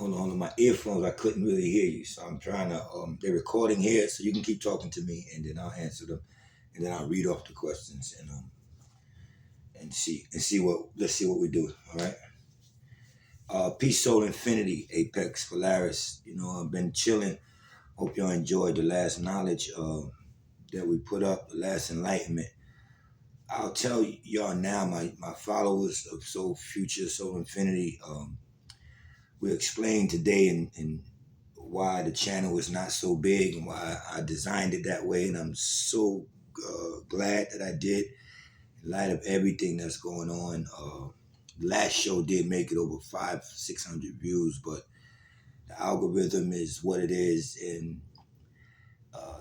hold on. My earphones, I couldn't really hear you, so I'm trying to. They're recording here, so you can keep talking to me, and then I'll answer them, and then I'll read off the questions and see what. Let's see what we do. All right. Peace, soul, infinity, apex, Polaris. I've been chilling. Hope y'all enjoyed the last knowledge that we put up, the last enlightenment. I'll tell y'all now, my followers of Soul Future, Soul Infinity. We explained today in why the channel is not so big and why I designed it that way, and I'm so glad that I did in light of everything that's going on. The last show did make it over 500-600 views, but the algorithm is what it is, and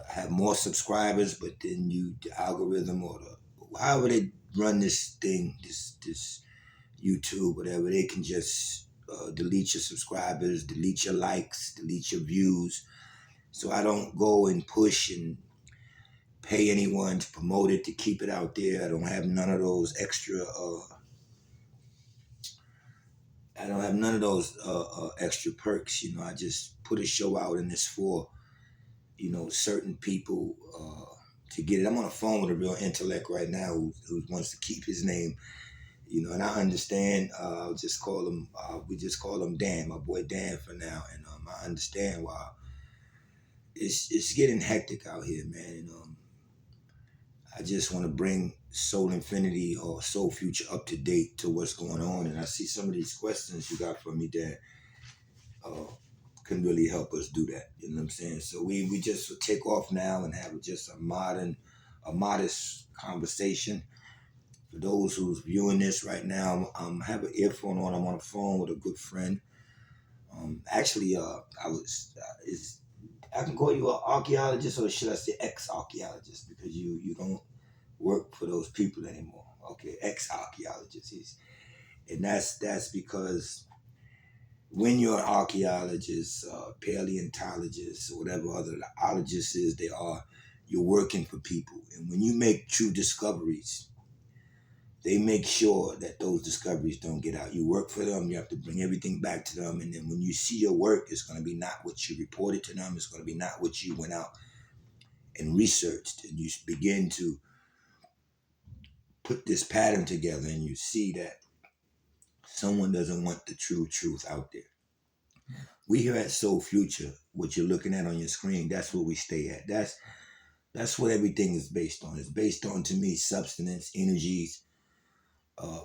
have more subscribers, but then the algorithm or however they run this thing, this YouTube, whatever, they can just delete your subscribers, delete your likes, delete your views. So I don't go and push and pay anyone to promote it, to keep it out there. I don't have none of those extra. I don't have none of those extra perks. I just put a show out, and it's for certain people to get it. I'm on the phone with a real intellect right now who wants to keep his name. And I understand. I'll just call him. We just call him Dan, my boy Dan, for now. And I understand why it's getting hectic out here, man. And I just want to bring Soul Infinity or Soul Future up to date to what's going on. And I see some of these questions you got for me that can really help us do that. You know what I'm saying? So we just take off now and have just a modest conversation. For those who's viewing this right now, I have an earphone on. I'm on the phone with a good friend. Actually, I can call you an archaeologist, or should I say ex-archaeologist, because you don't work for those people anymore. Okay, ex-archaeologist. And that's because when you're an archaeologist, paleontologist, or whatever other ologists is they are, you're working for people. And when you make true discoveries, they make sure that those discoveries don't get out. You work for them, you have to bring everything back to them. And then when you see your work, it's going to be not what you reported to them. It's going to be not what you went out and researched. And you begin to put this pattern together, and you see that someone doesn't want the true truth out there. We here at Soul Future, what you're looking at on your screen, that's where we stay at. That's what everything is based on. It's based on, to me, substance, energies,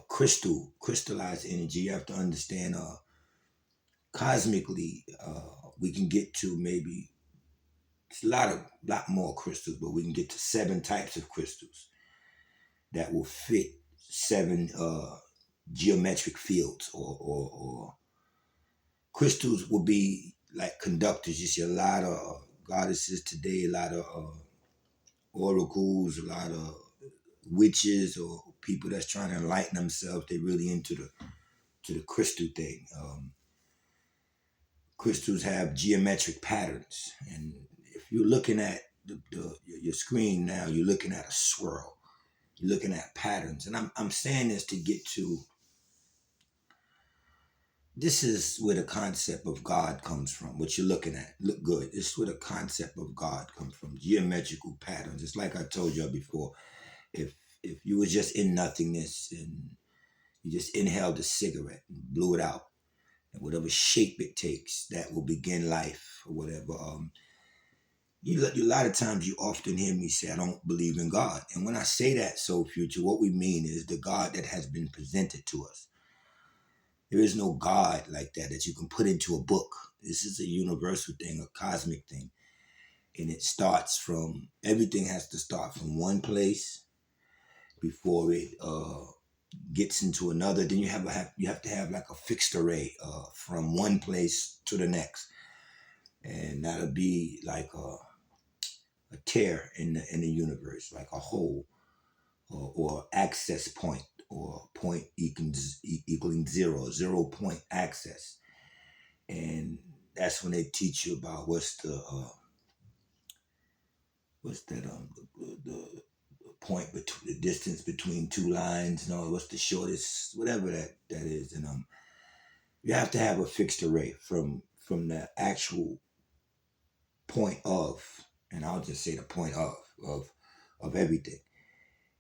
crystallized energy. You have to understand cosmically, we can get to maybe it's a lot more crystals, but we can get to 7 types of crystals that will fit 7 geometric fields, or crystals will be like conductors. You see a lot of goddesses today, a lot of oracles, a lot of witches or people that's trying to enlighten themselves. They really into the crystal thing. Crystals have geometric patterns, and if you're looking at your screen now, you're looking at a swirl. You're looking at patterns, and I'm saying this to get to. This is where the concept of God comes from. What you're looking at, look good. This is where the concept of God comes from. Geometrical patterns. It's like I told you before. If you were just in nothingness and you just inhaled a cigarette and blew it out, and whatever shape it takes, that will begin life or whatever. A lot of times you often hear me say, I don't believe in God. And when I say that, Soul Future, what we mean is the God that has been presented to us. There is no God like that you can put into a book. This is a universal thing, a cosmic thing. And it starts from, everything has to start from one place before it gets into another. Then you have to have like a fixed array from one place to the next. And that'll be like a tear in the universe, like a hole or access point, or point equaling 0 point access. And that's when they teach you about what's that the point between the distance between 2 lines, what's the shortest, whatever that is. And You have to have a fixed array from the actual point of, and I'll just say the point of everything.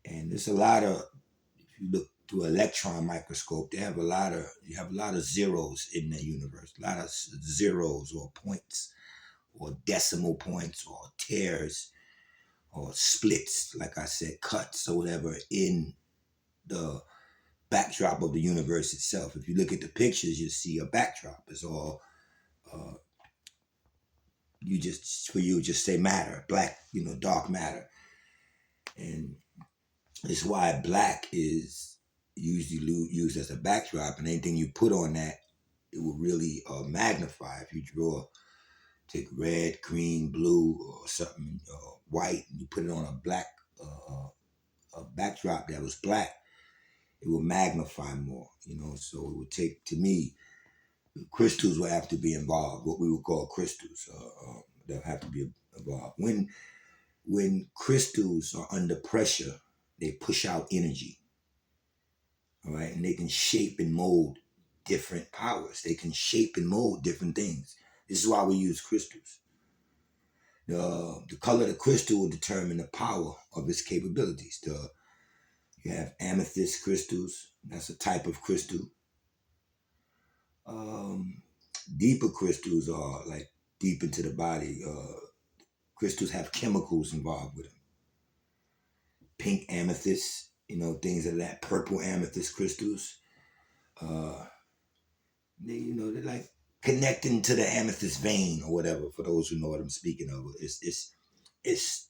And there's a lot of, if you look through an electron microscope, you have a lot of zeros in the universe, a lot of zeros or points or decimal points or tears or splits, like I said, cuts or whatever in the backdrop of the universe itself. If you look at the pictures, you see a backdrop. It's all uh, you just say matter, black, dark matter, and it's why black is usually used as a backdrop, and anything you put on that, it will really magnify. If you take red, green, blue, or something white, and you put it on a black a backdrop that was black, it will magnify more. So it would take, to me, crystals will have to be involved, what we would call crystals. They'll have to be involved. When crystals are under pressure, they push out energy, all right, and they can shape and mold different powers. They can shape and mold different things. This is why we use crystals. The color of the crystal will determine the power of its capabilities. You have amethyst crystals. That's a type of crystal. Deeper crystals are like deep into the body. Crystals have chemicals involved with them. Pink amethyst, things of that. Purple amethyst crystals. They're like connecting to the amethyst vein or whatever. For those who know what I'm speaking of, it's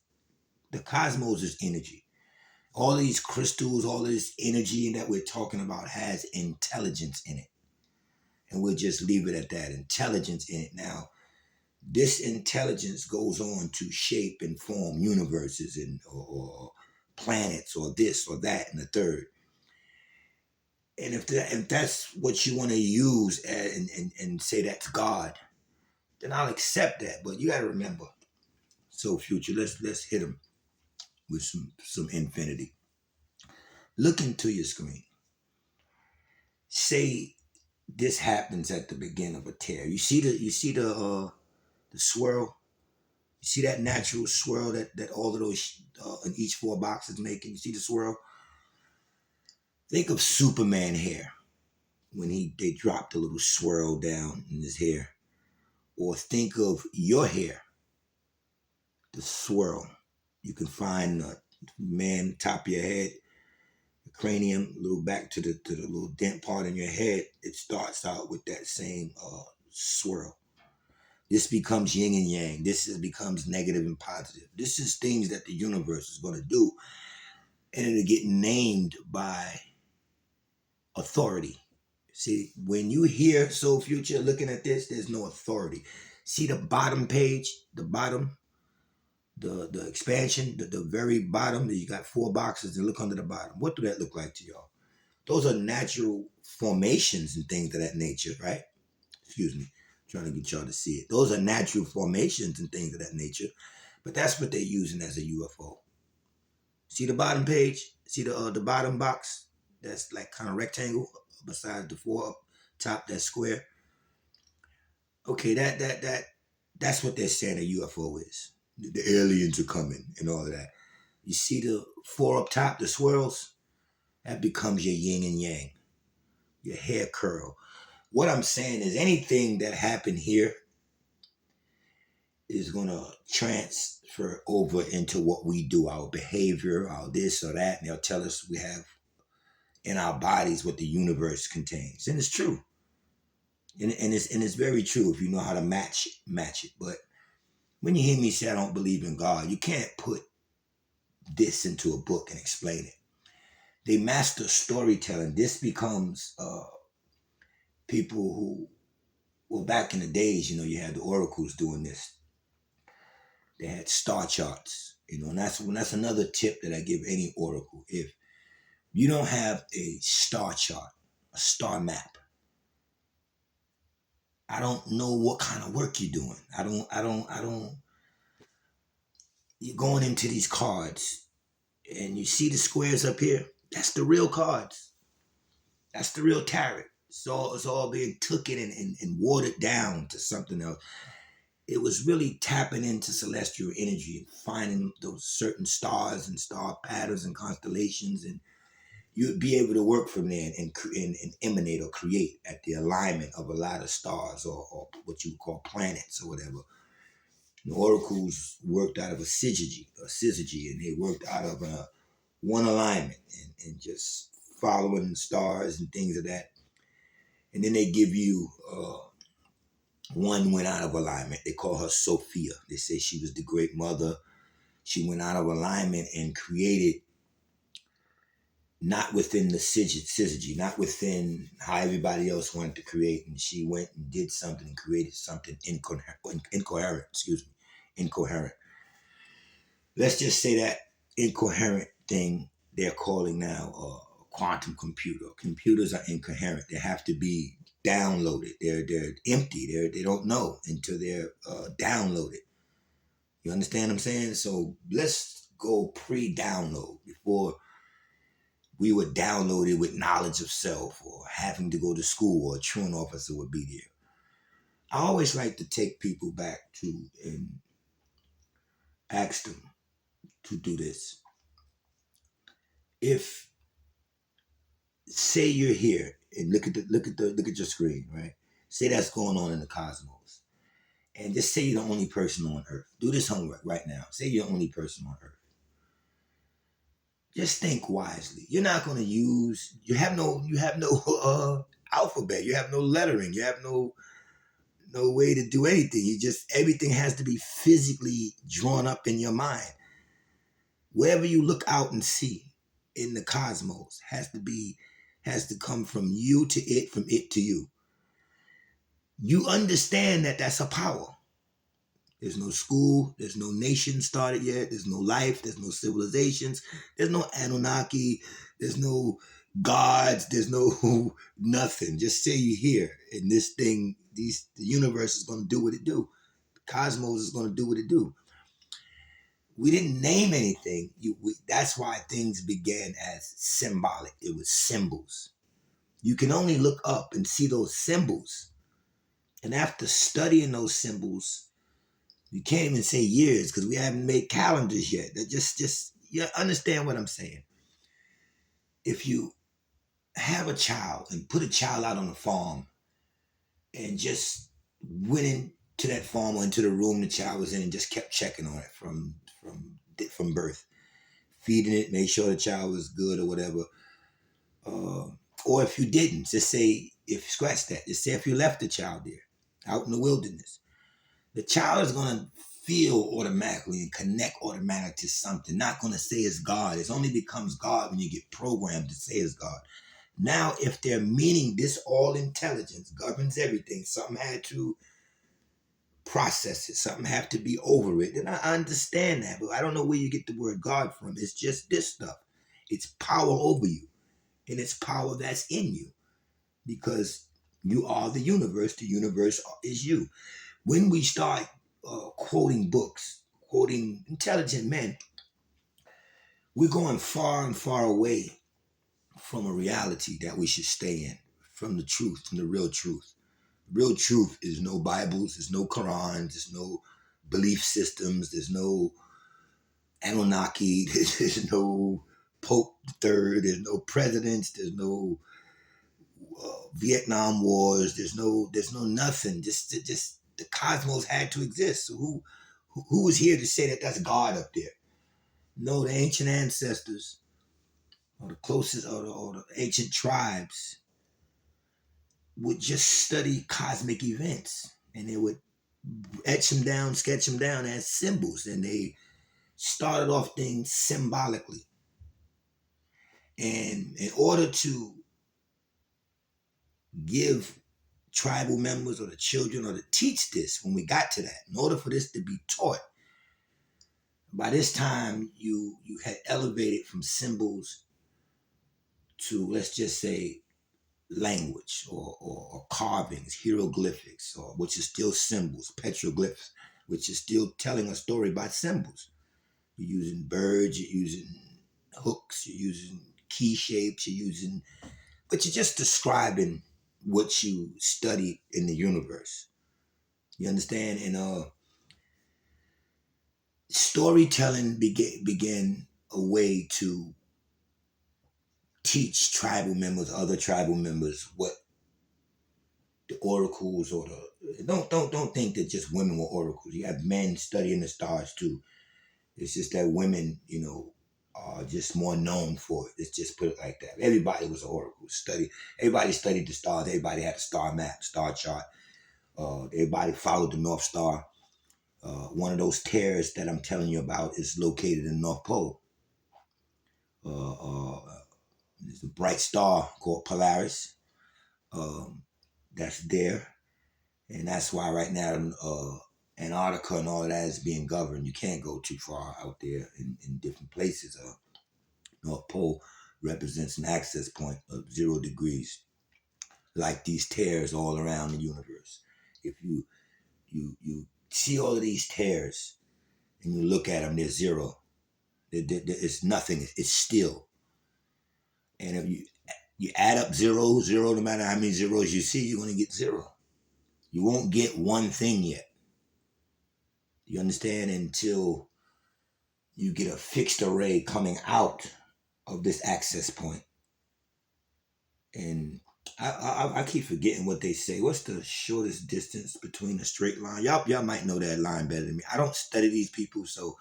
the cosmos is energy. All these crystals, all this energy that we're talking about has intelligence in it, and we'll just leave it at that. Intelligence in it. Now, this intelligence goes on to shape and form universes or planets or this or that and the third. And if that's what you want to use and say that's God, then I'll accept that. But you got to remember, so future, let's hit them with some infinity. Look into your screen. Say this happens at the beginning of a tear. You see the swirl. You see that natural swirl that all of those in each four boxes making. You see the swirl. Think of Superman hair when they dropped a little swirl down in his hair, or think of your hair, the swirl. You can find the man top of your head, the cranium, a little back to the little dent part in your head. It starts out with that same swirl. This becomes yin and yang. Becomes negative and positive. This is things that the universe is going to do, and it'll get named by authority. See, when you hear Soul Future looking at this, there's no authority. See the bottom page, the bottom, the expansion, the very bottom. You got four boxes and look under the bottom. What do that look like to y'all? Those are natural formations and things of that nature, right? Excuse me. I'm trying to get y'all to see it. Those are natural formations and things of that nature. But that's what they're using as a UFO. See the bottom page? See the bottom box? That's like kind of rectangle beside the four up top, that square. Okay, that's what they're saying a UFO is. The aliens are coming and all of that. You see the four up top, the swirls? That becomes your yin and yang, your hair curl. What I'm saying is anything that happened here is going to transfer over into what we do, our behavior, our this or that. And they'll tell us we have in our bodies what the universe contains. And it's true. And it's very true if you know how to match it. But when you hear me say I don't believe in God, you can't put this into a book and explain it. They master storytelling. This becomes people who, well, back in the days, you had the oracles doing this. They had star charts, and that's another tip that I give any oracle. If you don't have a star chart, a star map, I don't know what kind of work you're doing. I don't. You're going into these cards, and you see the squares up here. That's the real cards. That's the real tarot. It's all being taken and watered down to something else. It was really tapping into celestial energy and finding those certain stars and star patterns and constellations, and you'd be able to work from there and emanate or create at the alignment of a lot of stars, or what you would call planets or whatever. The oracles worked out of a syzygy, and they worked out of one alignment, and just following the stars and things of that. And then they give you one went out of alignment. They call her Sophia. They say she was the great mother. She went out of alignment and created not within the syzygy, not within how everybody else wanted to create. And she went and did something and created something incoherent, incoherent. Let's just say that incoherent thing they're calling now a quantum computer. Computers are incoherent. They have to be downloaded. They're empty. They don't know until they're downloaded. You understand what I'm saying? So let's go pre-download before we were downloaded with knowledge of self or having to go to school, or a truant officer would be there. I always like to take people back to and ask them to do this. If say you're here and look at your screen, right? Say that's going on in the cosmos. And just say you're the only person on Earth. Do this homework right now. Say you're the only person on Earth. Just think wisely. You're not going to use. You have no alphabet. You have no lettering. You have no way to do anything. You just everything has to be physically drawn up in your mind. Wherever you look out and see in the cosmos has to come from you to it, from it to you. You understand that that's a power. There's no school, there's no nation started yet, there's no life, there's no civilizations, there's no Anunnaki, there's no gods, there's no nothing. Just say you're here, and this thing, the universe is going to do what it do. The cosmos is going to do what it do. We didn't name anything. That's why things began as symbolic. It was symbols. You can only look up and see those symbols. And after studying those symbols, you can't even say years because we haven't made calendars yet. That just you understand what I'm saying. If you have a child and put a child out on a farm and just went into that farm or into the room the child was in and just kept checking on it from birth, feeding it, made sure the child was good or whatever. Or if you didn't, just say, if scratch that, just say if you left the child there out in the wilderness, the child is going to feel automatically and connect automatically to something. Not going to say it's God. It only becomes God when you get programmed to say it's God. Now, if they're meaning this all intelligence governs everything, something had to process it, something have to be over it, then I understand that. But I don't know where you get the word God from. It's just this stuff. It's power over you, and it's power that's in you, because you are the universe. The universe is you. When we start quoting books, quoting intelligent men, we're going far and far away from a reality that we should stay in, from the truth, from the real truth. Real truth is no Bibles, there's no Qurans, there's no belief systems, there's no Anunnaki, there's no Pope III, there's no presidents, there's no Vietnam Wars, there's no nothing. Just the cosmos had to exist. So who was here to say that that's God up there? No, the ancient ancestors, or the closest, or the ancient tribes would just study cosmic events, and they would etch them down, sketch them down as symbols, and they started off things symbolically. And in order to give tribal members or the children, or to teach this, when we got to that, in order for this to be taught, by this time you had elevated from symbols to, let's just say, language, or carvings, hieroglyphics, or which is still symbols, petroglyphs, which is still telling a story by symbols. You're using birds, you're using hooks, you're using key shapes, but you're just describing what you study in the universe. You understand? And storytelling began a way to teach tribal members, other tribal members, what the oracles or the don't think that just women were oracles. You have men studying the stars too. It's just that women, are just more known for it. Let's just put it like that. Everybody was an oracle. Everybody studied the stars. Everybody had a star map, star chart. Everybody followed the North Star. One of those tears that I'm telling you about is located in the North Pole. Uh, uh, there's a bright star called Polaris that's there, and that's why right now Antarctica and all of that is being governed. You can't go too far out there in different places. North Pole represents an access point of 0 degrees, like these tears all around the universe. If you see all of these tears and you look at them, they're zero. It's nothing. It's still. And if you add up zero, zero, no matter how many zeros you see, you're going to get zero. You won't get one thing yet. You understand? Until you get a fixed array coming out of this access point. And I keep forgetting what they say. What's the shortest distance between a straight line? Y'all might know that line better than me. I don't study these people, so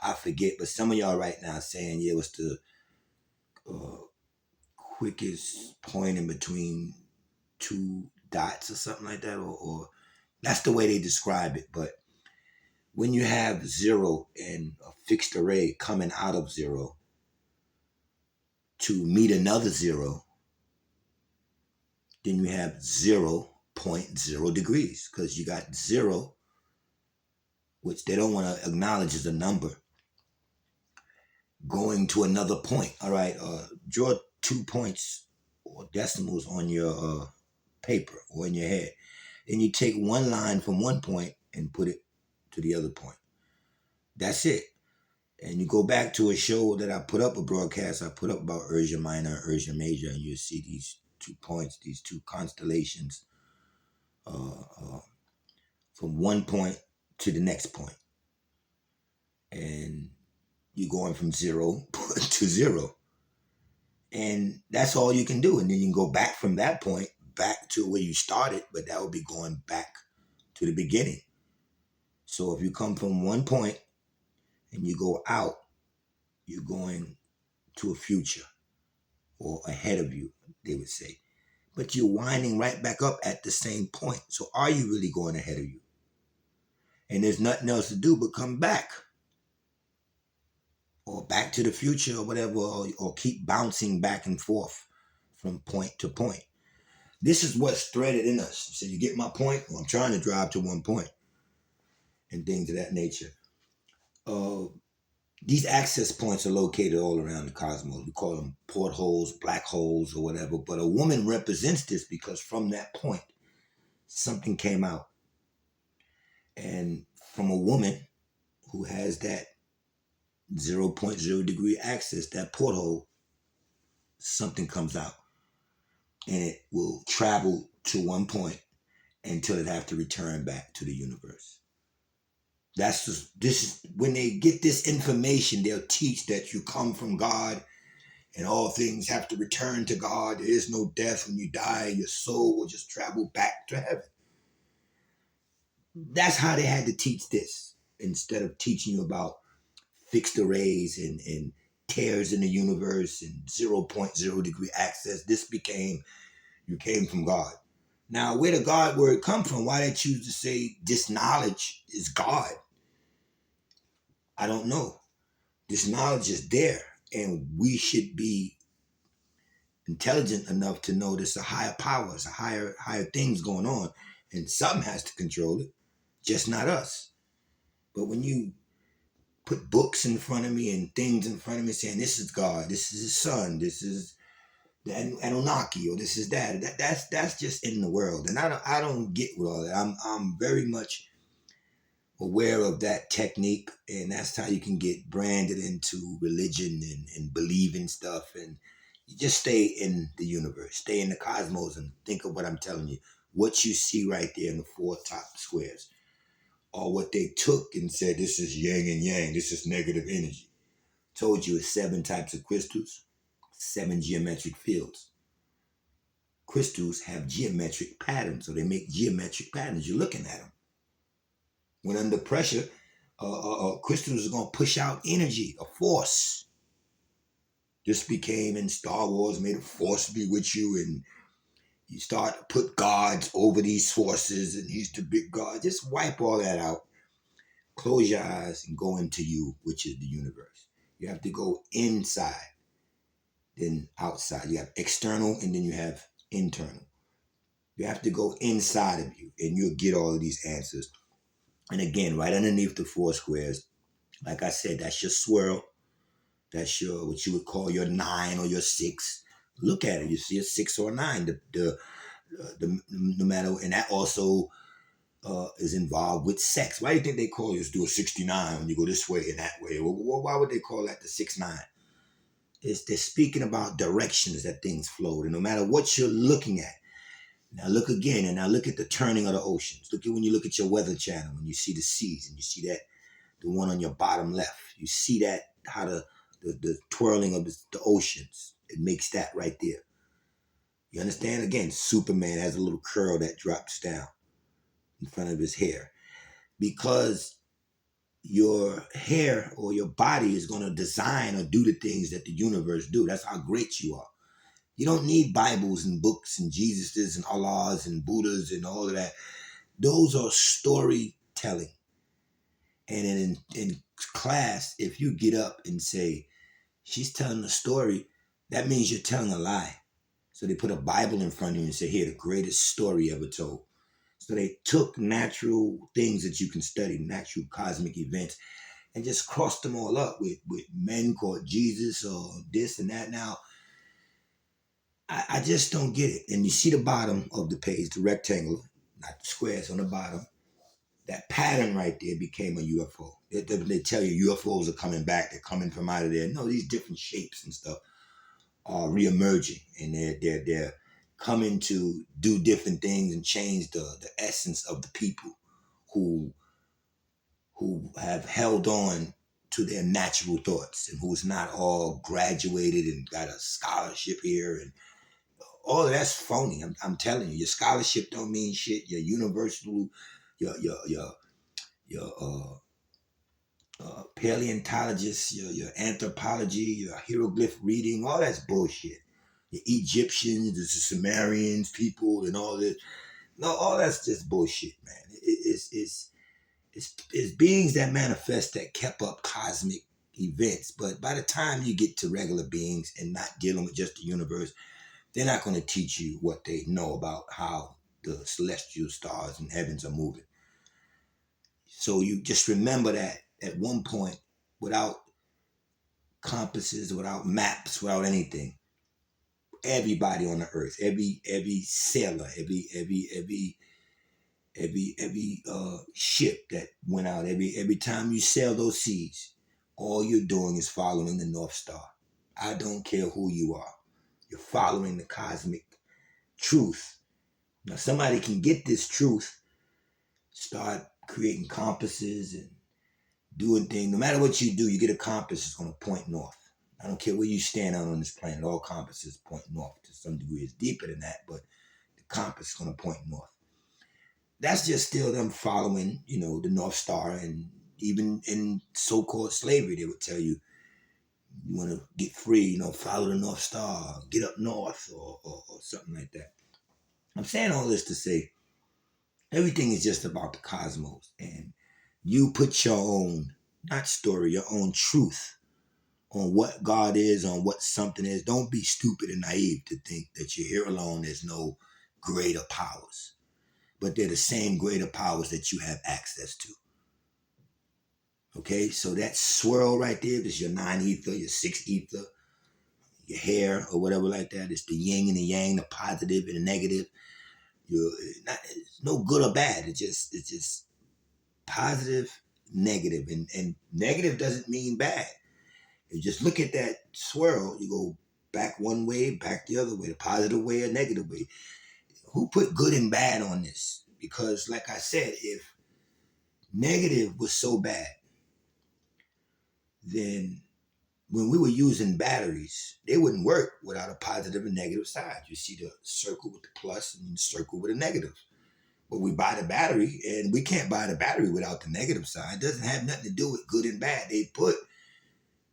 I forget. But some of y'all right now saying, yeah, what's the uh, quickest point in between two dots or something like that, or that's the way they describe it. But when you have zero and a fixed array coming out of zero to meet another zero, then you have 0.0 degrees because you got zero, which they don't want to acknowledge as a number, going to another point. All right, draw 2 points or decimals on your paper or in your head. And you take one line from one point and put it to the other point. That's it. And you go back to a show that I put up, a broadcast I put up about Ursa Minor, Ursa Major, and you see these 2 points, these two constellations from one point to the next point. And you're going from zero to zero. And that's all you can do. And then you can go back from that point back to where you started, but that would be going back to the beginning. So if you come from one point and you go out, you're going to a future or ahead of you, they would say. But you're winding right back up at the same point. So are you really going ahead of you? And there's nothing else to do but come back or back to the future or whatever, or keep bouncing back and forth from point to point. This is what's threaded in us. So you get my point? Well, I'm trying to drive to one point and things of that nature. These access points are located all around the cosmos. We call them portholes, black holes, or whatever. But a woman represents this because from that point, something came out. And from a woman who has that 0.0 degree access, that porthole, something comes out. And it will travel to one point until it have to return back to the universe. This is when they get this information, they'll teach that you come from God and all things have to return to God. There is no death. When you die, your soul will just travel back to heaven. That's how they had to teach this instead of teaching you about fixed arrays and tears in the universe and 0.0 degree access. This became, you came from God. Now, where the God word come from? Why they choose to say this knowledge is God? I don't know. This knowledge is there, and we should be intelligent enough to know there's a higher power, there's a higher things going on, and something has to control it, just not us. But when you put books in front of me and things in front of me saying this is God, this is His Son, this is the Anunnaki, or this is that's just in the world, and I don't get with all that. I'm very much aware of that technique, and that's how you can get branded into religion and believing stuff. And You just stay in the universe, stay in the cosmos, and think of what I'm telling you. What you see right there in the four top squares, or what they took and said, this is yin and yang, this is negative energy. Told you it's 7 types of crystals, 7 geometric fields. Crystals have geometric patterns, so they make geometric patterns. You're looking at them. When under pressure, crystals are going to push out energy, a force. This became in Star Wars, made a force be with you, and you start to put gods over these forces, and he's the big god. Just wipe all that out. Close your eyes and go into you, which is the universe. You have to go inside, then outside. You have external, and then you have internal. You have to go inside of you, and you'll get all of these answers. And again, right underneath the 4 squares, like I said, that's your swirl. That's your what you would call your 9 or your 6. Look at it. You see a 6 or a 9. No matter, and that also is involved with sex. Why do you think they call you do a 69 when you go this way and that way? Well, why would they call that the 6-9? They're speaking about directions that things flow, and no matter what you're looking at. Now look again, and now look at the turning of the oceans. Look at when you look at your weather channel, when you see the seas, and you see that the one on your bottom left. You see that how the twirling of the oceans. It makes that right there. You understand? Again, Superman has a little curl that drops down in front of his hair because your hair or your body is going to design or do the things that the universe do. That's how great you are. You don't need Bibles and books and Jesuses and Allahs and Buddhas and all of that. Those are storytelling. And in class, if you get up and say, she's telling a story, that means you're telling a lie. So they put a Bible in front of you and say, here, the greatest story ever told. So they took natural things that you can study, natural cosmic events, and just crossed them all up with men called Jesus or this and that. Now, I just don't get it. And you see the bottom of the page, the rectangle, not the squares on the bottom. That pattern right there became a UFO. They tell you UFOs are coming back. They're coming from out of there. No, these different shapes and stuff are reemerging, and they're coming to do different things and change the essence of the people who have held on to their natural thoughts and who's not all graduated and got a scholarship here and all of that's phony. I'm telling you, your scholarship don't mean shit. Your universal, your paleontologist, your anthropology, your hieroglyph reading, all that's bullshit. The Egyptians, the Sumerians, people, and all this. No, all that's just bullshit, man. It's beings that manifest that kept up cosmic events. But by the time you get to regular beings and not dealing with just the universe, they're not going to teach you what they know about how the celestial stars and heavens are moving. So you just remember that at one point, without compasses, without maps, without anything, everybody on the earth, every sailor, every ship that went out, every time you sail those seas, all you're doing is following the North Star. I don't care who you are. You're following the cosmic truth. Now somebody can get this truth, start creating compasses and doing things. No matter what you do, you get a compass, it's going to point north. I don't care where you stand out on this planet, all compasses point north to some degree. It's deeper than that, but the compass is going to point north. That's just still them following, the North Star. And even in so-called slavery, they would tell you, you want to get free, follow the North Star, get up north or something like that. I'm saying all this to say everything is just about the cosmos. And you put your own, not story, your own truth on what God is, on what something is. Don't be stupid and naive to think that you're here alone. There's no greater powers. But they're the same greater powers that you have access to. Okay, so that swirl right there is your 9 ether, your 6 ether, your hair or whatever like that. It's the yin and the yang, the positive and the negative. It's no good or bad. It's just positive, negative, and negative doesn't mean bad. You just look at that swirl, you go back one way, back the other way, the positive way or negative way. Who put good and bad on this? Because, like I said, if negative was so bad, then when we were using batteries, they wouldn't work without a positive and negative side. You see the circle with the plus and the circle with a negative. But we buy the battery, and we can't buy the battery without the negative side. It doesn't have nothing to do with good and bad. They put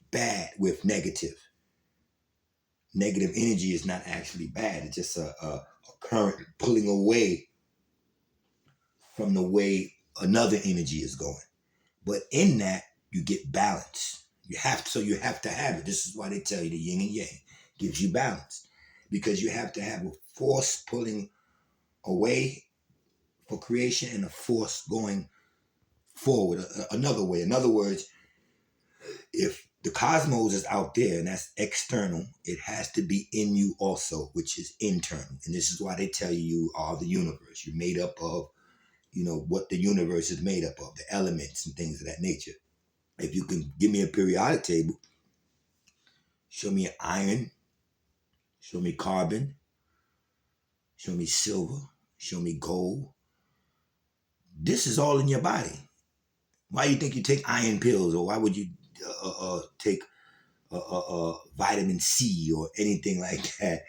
bad with negative. Negative energy is not actually bad. It's just a current pulling away from the way another energy is going. But in that, you get balance. You have to have it. This is why they tell you the yin and yang gives you balance, because you have to have a force pulling away for creation and a force going forward another way. In other words, if the cosmos is out there and that's external, it has to be in you also, which is internal. And this is why they tell you are the universe. You're made up of, what the universe is made up of, the elements and things of that nature. If you can give me a periodic table, show me iron, show me carbon, show me silver, show me gold. This is all in your body. Why do you think you take iron pills, or why would you take vitamin C or anything like that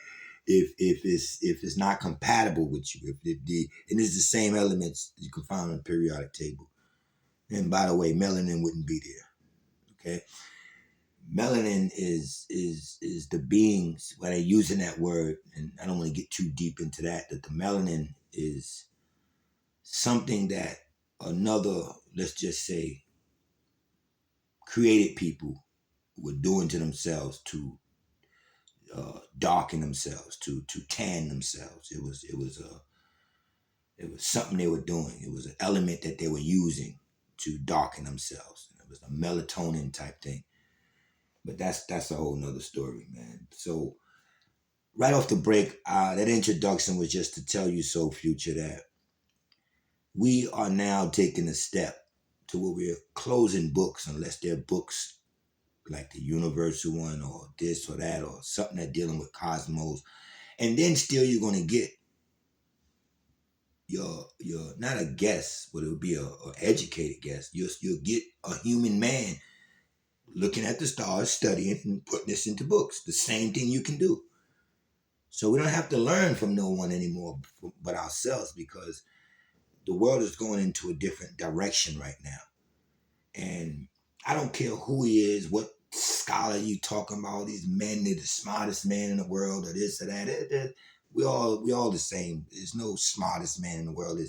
if it's not compatible with you? And it's the same elements you can find on the periodic table. And by the way, melanin wouldn't be there. Okay, melanin is the beings when they're using that word, and I don't want to get too deep into that. That the melanin is something that another, let's just say, created people were doing to themselves to darken themselves, to tan themselves. It was something they were doing. It was an element that they were using to darken themselves. It was a melatonin type thing. But that's a whole nother story, man. So right off the break, that introduction was just to tell you, so future, that we are now taking a step to where we're closing books, unless they're books like the universal one or this or that or something that dealing with cosmos. And then still you're going to get your not a guest, but it would be a educated guest. You'll get a human man looking at the stars, studying and putting this into books. The same thing you can do. So we don't have to learn from no one anymore but ourselves, because the world is going into a different direction right now. And I don't care who he is, what scholar you talking about, these men, they're the smartest man in the world, or this or that. We all the same. There's no smartest man in the world.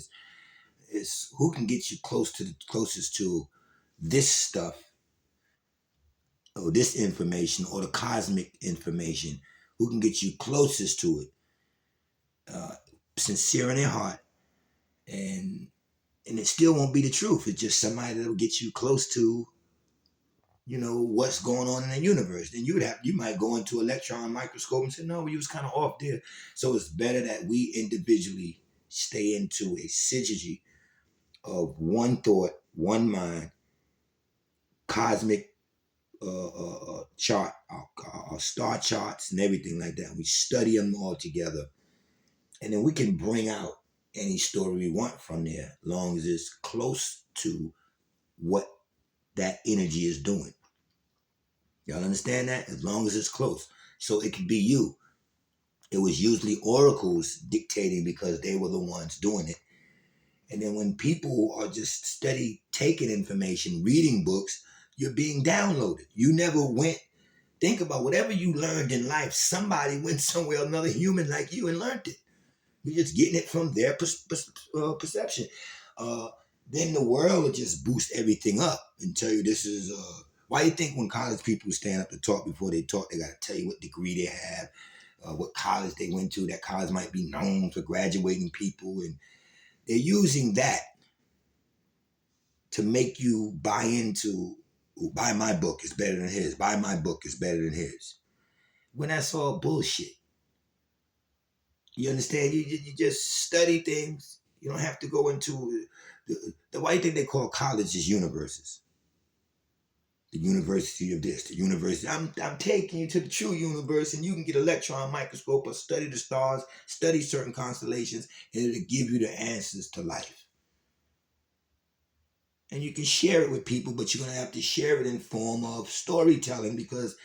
It's who can get you closest to this stuff, or this information, or the cosmic information. Who can get you closest to it, sincere in their heart, and it still won't be the truth. It's just somebody that'll get you close to, what's going on in the universe. Then you might go into electron microscope and say, no, you was kind of off there. So it's better that we individually stay into a synergy of one thought, one mind, cosmic chart, our star charts and everything like that. We study them all together, and then we can bring out any story we want from there, long as it's close to what that energy is doing. Y'all understand that? As long as it's close. So it could be you. It was usually oracles dictating because they were the ones doing it. And then when people are just steady taking information, reading books, you're being downloaded. You never went, think about whatever you learned in life, somebody went somewhere, another human like you, and learned it. You're just getting it from their perception. Then the world will just boost everything up and tell you this is, why you think when college people stand up to talk, before they talk, they got to tell you what degree they have, what college they went to. That college might be known for graduating people, and they're using that to make you buy into, buy my book is better than his, buy my book is better than his. When that's all bullshit. You understand? You just study things. You don't have to go into why do you think they call colleges universes? The university of this, the university. I'm taking you to the true universe, and you can get an electron microscope or study the stars, study certain constellations, and it'll give you the answers to life. And you can share it with people, but you're gonna have to share it in form of storytelling because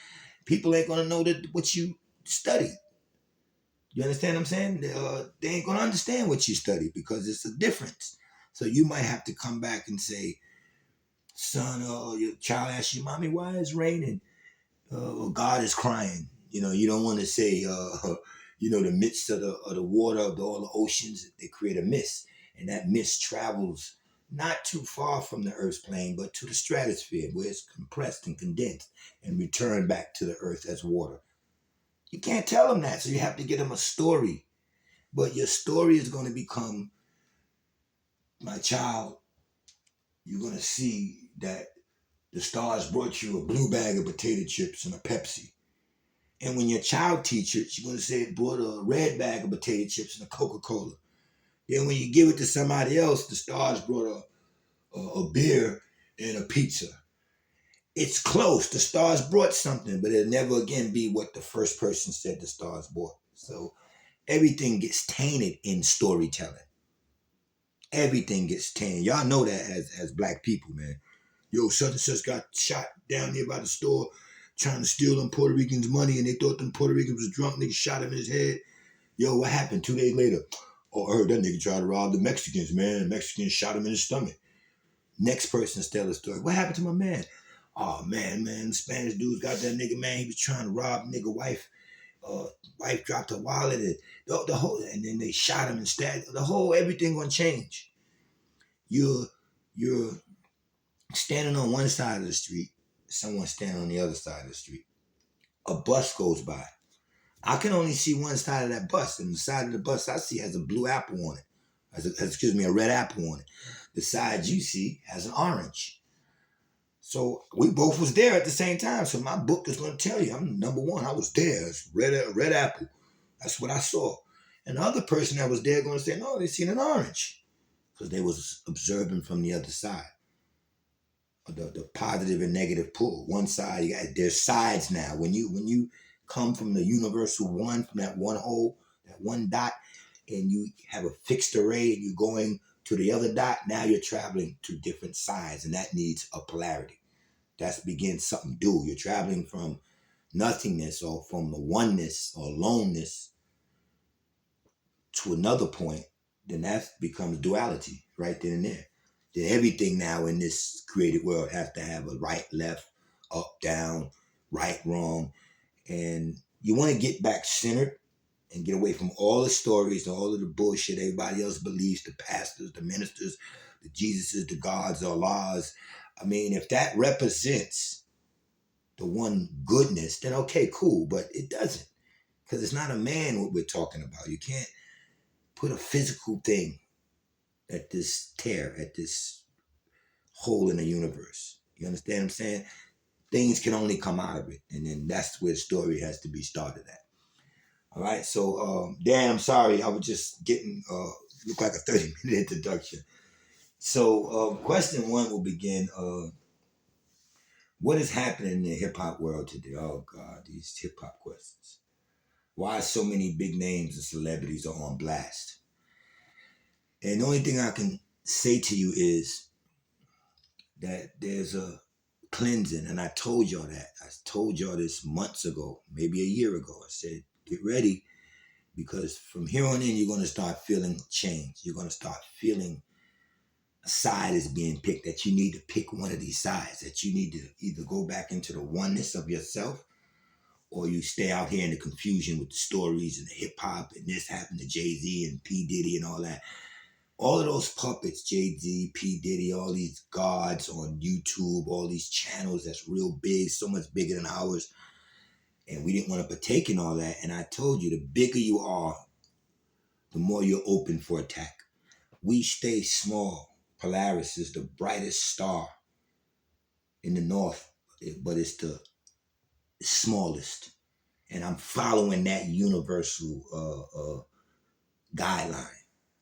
people ain't gonna know that what you study. You understand what I'm saying? They ain't gonna understand what you study because it's a difference. So you might have to come back and say, son, your child asks you, mommy, why is raining? God is crying. You don't want to say, the midst of the water of all the oceans, they create a mist. And that mist travels not too far from the Earth's plane, but to the stratosphere where it's compressed and condensed and returned back to the Earth as water. You can't tell them that, so you have to give them a story. But your story is going to become, my child, you're going to see that the stars brought you a blue bag of potato chips and a Pepsi. And when your child teaches, you're going to say it brought a red bag of potato chips and a Coca-Cola. Then when you give it to somebody else, the stars brought a beer and a pizza. It's close. The stars brought something, but it'll never again be what the first person said the stars brought. So everything gets tainted in storytelling. Everything gets tainted. Y'all know that as black people, man. Yo, such and such got shot down there by the store trying to steal them Puerto Ricans' money, and they thought them Puerto Ricans was drunk. Nigga shot him in his head. Yo, what happened 2 days later? Oh, I heard that nigga tried to rob the Mexicans, man. The Mexicans shot him in his stomach. Next person tell the story. What happened to my man? Oh, man, the Spanish dudes got that nigga, man. He was trying to rob nigga wife. Wife dropped her wallet. And the whole, and then they shot him instead. Everything gonna change. You're standing on one side of the street, someone standing on the other side of the street. A bus goes by. I can only see one side of that bus, and the side of the bus I see has a blue apple on it. A red apple on it. The side you see has an orange. So we both was there at the same time. So my book is going to tell you, I'm number one. I was there. It's red apple. That's what I saw. And the other person that was there going to say, no, they seen an orange because they was observing from the other side. The positive and negative pull. One side, there's sides now. When you come from the universal one, from that one hole, that one dot, and you have a fixed array and you're going to the other dot, now you're traveling to different sides, and that needs a polarity. That's begins something new. You're traveling from nothingness or from the oneness or aloneness to another point, then that becomes duality right then and there. Then everything now in this created world has to have a right, left, up, down, right, wrong. And you want to get back centered and get away from all the stories, all of the bullshit everybody else believes, the pastors, the ministers, the Jesuses, the gods, the Allahs. I mean, if that represents the one goodness, then okay, cool. But it doesn't. Because it's not a man what we're talking about. You can't put a physical thing at this tear, at this hole in the universe. You understand what I'm saying? Things can only come out of it. And then that's where the story has to be started at. All right. So, Dan, I'm sorry. I was just getting, look like a 30-minute introduction. So, question one will begin. What is happening in the hip hop world today? Oh, God, these hip hop questions. Why so many big names and celebrities are on blast? And the only thing I can say to you is that there's a cleansing, and I told y'all that. I told y'all this months ago, maybe a year ago. I said, get ready, because from here on in, you're going to start feeling change. You're going to start feeling a side is being picked, that you need to pick one of these sides, that you need to either go back into the oneness of yourself, or you stay out here in the confusion with the stories and the hip hop and this happened to Jay-Z and P. Diddy and all that. All of those puppets, Jay-Z, P. Diddy, all these gods on YouTube, all these channels that's real big, so much bigger than ours. And we didn't want to partake in all that. And I told you, the bigger you are, the more you're open for attack. We stay small. Polaris is the brightest star in the north, but it's the smallest. And I'm following that universal guideline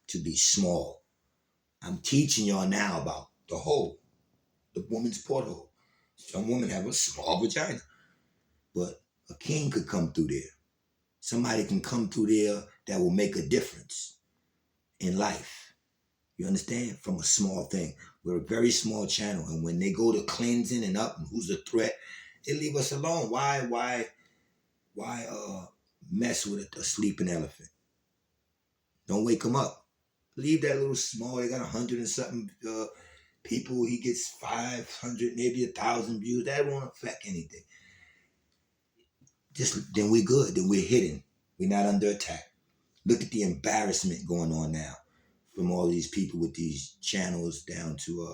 to be small. I'm teaching y'all now about the whole, the woman's porthole. Some women have a small vagina, but a king could come through there. Somebody can come through there that will make a difference in life. You understand? From a small thing. We're a very small channel, and when they go to cleansing and up and who's a threat, they leave us alone. Why mess with a sleeping elephant? Don't wake him up. Leave that little small. They got 100 and something people. He gets 500, maybe 1,000 views. That won't affect anything. Just then we're good. Then we're hidden. We're not under attack. Look at the embarrassment going on now from all these people with these channels down to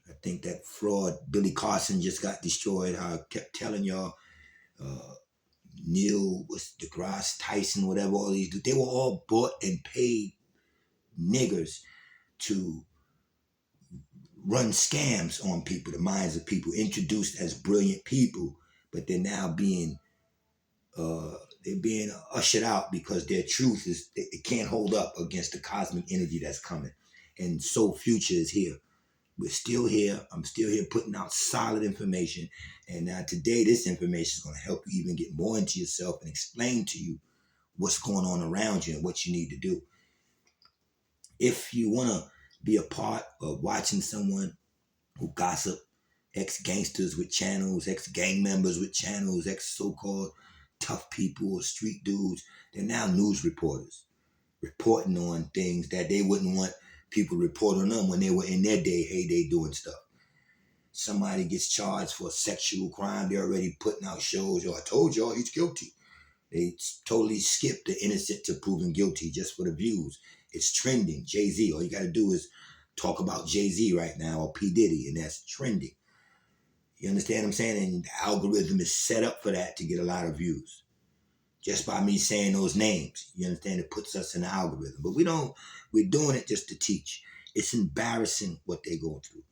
I think that fraud Billy Carson just got destroyed. I kept telling y'all uh, Neil was deGrasse Tyson, whatever all these they were all bought and paid niggers to run scams on people, the minds of people, introduced as brilliant people, but they're now uh, being ushered out because their truth is it can't hold up against the cosmic energy that's coming. And so future is here. We're still here. I'm still here putting out solid information. And now today, this information is going to help you even get more into yourself and explain to you what's going on around you and what you need to do. If you want to be a part of watching someone who gossip, ex-gangsters with channels, ex-gang members with channels, ex-so-called tough people or street dudes, they're now news reporters reporting on things that they wouldn't want people to report on them when they were in their heyday doing stuff. Somebody gets charged for a sexual crime, they're already putting out shows. Yo, I told y'all he's guilty. They totally skip the innocent to proven guilty just for the views. It's trending. Jay-Z, all you got to do is talk about Jay-Z right now or P. Diddy, and that's trending. You understand what I'm saying? And the algorithm is set up for that to get a lot of views. Just by me saying those names, you understand, it puts us in the algorithm. But we're doing it just to teach. It's embarrassing what they go through.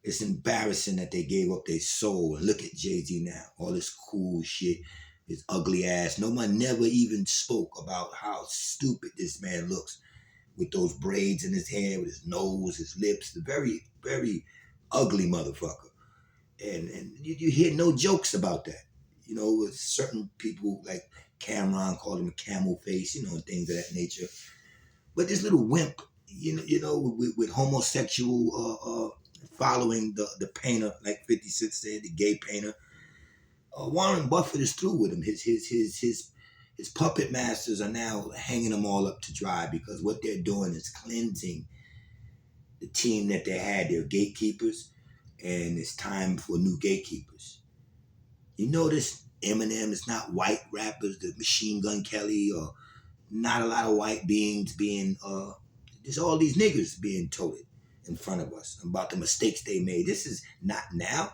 It's embarrassing that they gave up their soul. Look at Jay-Z now. All this cool shit, his ugly ass. No one never even spoke about how stupid this man looks with those braids in his hair, with his nose, his lips. The very, very ugly motherfucker. And you hear no jokes about that. You know, with certain people like Cameron called him a camel face, you know, and things of that nature. But this little wimp, with homosexual following the painter, like 50 Cent said, the gay painter. Warren Buffett is through with him. His puppet masters are now hanging them all up to dry because what they're doing is cleansing the team that they had, their gatekeepers, and it's time for new gatekeepers. You notice Eminem is not white rappers, the Machine Gun Kelly, or not a lot of white beings being there's all these niggers being toted in front of us about the mistakes they made. This is not now.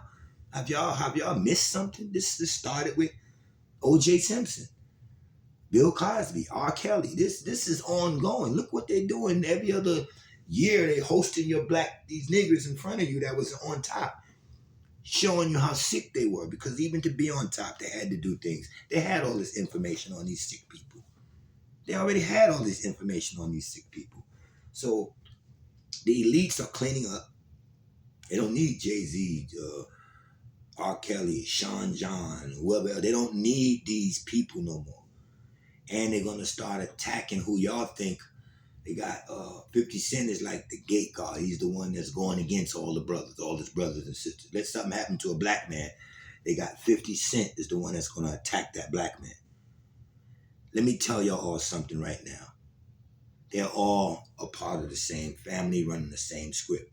Have y'all missed something? This started with O.J. Simpson, Bill Cosby, R. Kelly. This is ongoing. Look what they're doing every other year. They hosting these niggers in front of you that was on top, showing you how sick they were. Because even to be on top, they had to do things. They had all this information on these sick people. They already had all this information on these sick people. So the elites are cleaning up. They don't need Jay-Z, R. Kelly, Sean John, whoever else. They don't need these people no more. And they're going to start attacking who y'all think. They got 50 Cent is like the gate guard. He's the one that's going against all his brothers and sisters. Let something happen to a black man. They got 50 Cent is the one that's going to attack that black man. Let me tell y'all all something right now. They're all a part of the same family running the same script.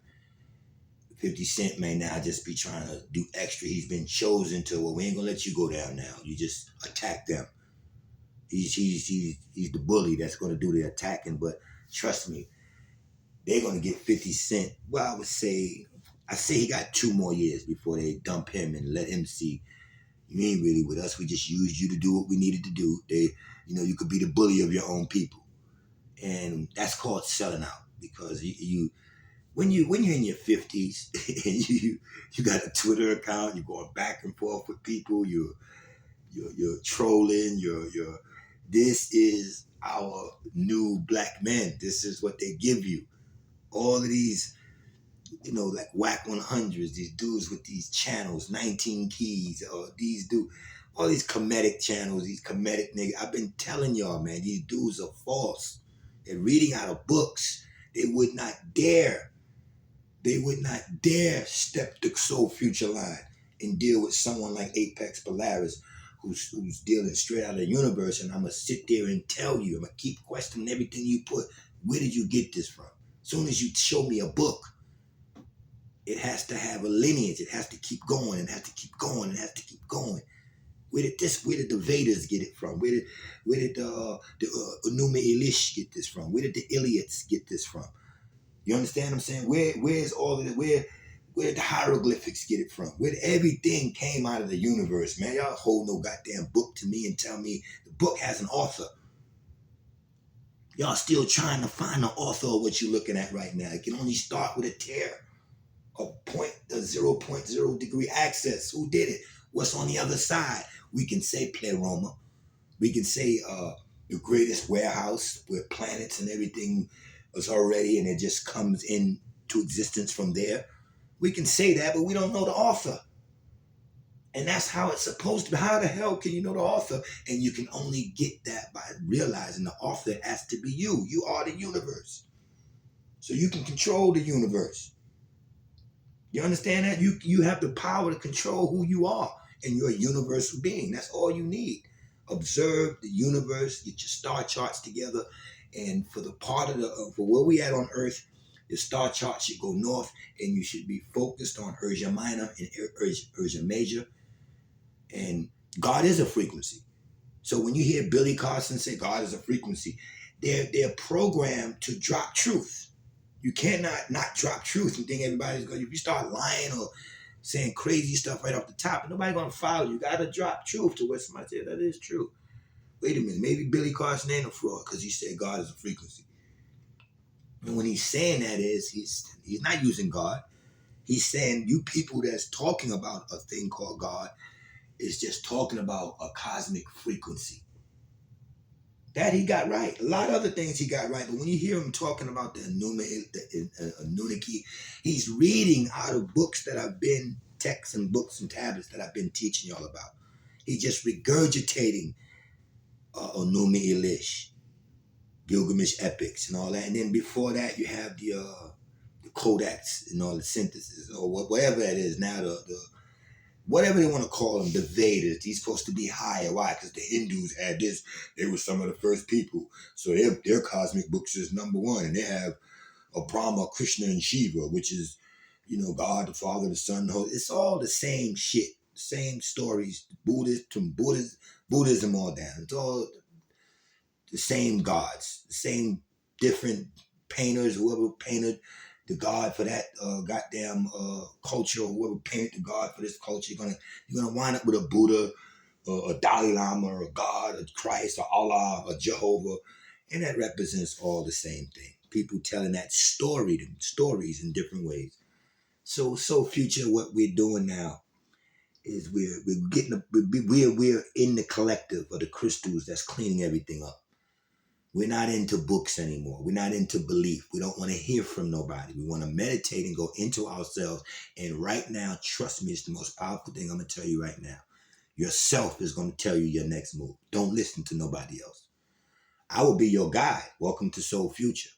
50 Cent may now just be trying to do extra. He's been chosen to, well, we ain't going to let you go down now. You just attack them. He's the bully that's going to do the attacking. But trust me, they're going to get 50 Cent. Well, I say he got 2 more years before they dump him and let him see, you ain't really with us. We just used you to do what we needed to do. You could be the bully of your own people. And that's called selling out, because when you're in your 50s and you got a Twitter account, you're going back and forth with people, you're trolling, this is our new black men. This is what they give you. All of these like whack 100s, these dudes with these channels, 19 keys, or these dudes, all these comedic channels, these comedic niggas. I've been telling y'all, man, these dudes are false. They're reading out of books. They would not dare. They would not dare step the Soul Future line and deal with someone like APEXX Polaris, who's dealing straight out of the universe. And I'm gonna sit there and tell you, I'm gonna keep questioning everything you put. Where did you get this from? As soon as you show me a book, it has to have a lineage. It has to keep going. It has to keep going. It has to keep going. Where did the Vedas get it from? Where did the Enuma Elish get this from? Where did the Iliads get this from? You understand what I'm saying? Where's all of it? Where did the hieroglyphics get it from? Where everything came out of the universe, man. Y'all hold no goddamn book to me and tell me the book has an author. Y'all still trying to find the author of what you're looking at right now. It can only start with a tear. A 0.0 degree access. Who did it? What's on the other side? We can say pleroma. We can say the greatest warehouse where planets and everything was already, and it just comes into existence from there. We can say that, but we don't know the author. And that's how it's supposed to be. How the hell can you know the author? And you can only get that by realizing the author has to be you. You are the universe. So you can control the universe. You understand that? You have the power to control who you are, and you're a universal being. That's all you need. Observe the universe, get your star charts together, and for the part of for where we at on Earth, your star chart should go north, and you should be focused on Ursa Minor and Ursa Major. And God is a frequency. So when you hear Billy Carson say God is a frequency, they're programmed to drop truth. You cannot not drop truth and think everybody's going. If you start lying or saying crazy stuff right off the top, nobody's going to follow you. You got to drop truth to what somebody said that is true. Wait a minute, maybe Billy Carson ain't a fraud because he said God is a frequency. And when he's saying that he's not using God. He's saying you people that's talking about a thing called God is just talking about a cosmic frequency. That he got right. A lot of other things he got right. But when you hear him talking about the Anunnaki, he's reading out of books that I've been, texts and books and tablets that I've been teaching y'all about. He's just regurgitating Enuma Elish, Gilgamesh epics and all that. And then before that, you have the codex and all the synthesis or whatever that is now, the whatever they want to call them, the Vedas. These supposed to be higher. Why? Because the Hindus had this. They were some of the first people. So their cosmic books is number one. And they have a Brahma, Krishna, and Shiva, which is, God, the Father, the Son, the Holy. It's all the same shit. Same stories. Buddhism, all that. It's all the same gods. The same different painters, whoever painted the God for that goddamn culture, or whoever painted the God for this culture, you're gonna wind up with a Buddha, a Dalai Lama, or a God, a Christ, or Allah, or Jehovah, and that represents all the same thing. People telling that stories in different ways. So future, what we're doing now is we're in the collective of the crystals that's cleaning everything up. We're not into books anymore. We're not into belief. We don't want to hear from nobody. We want to meditate and go into ourselves. And right now, trust me, it's the most powerful thing I'm going to tell you right now. Yourself is going to tell you your next move. Don't listen to nobody else. I will be your guide. Welcome to Soul Future.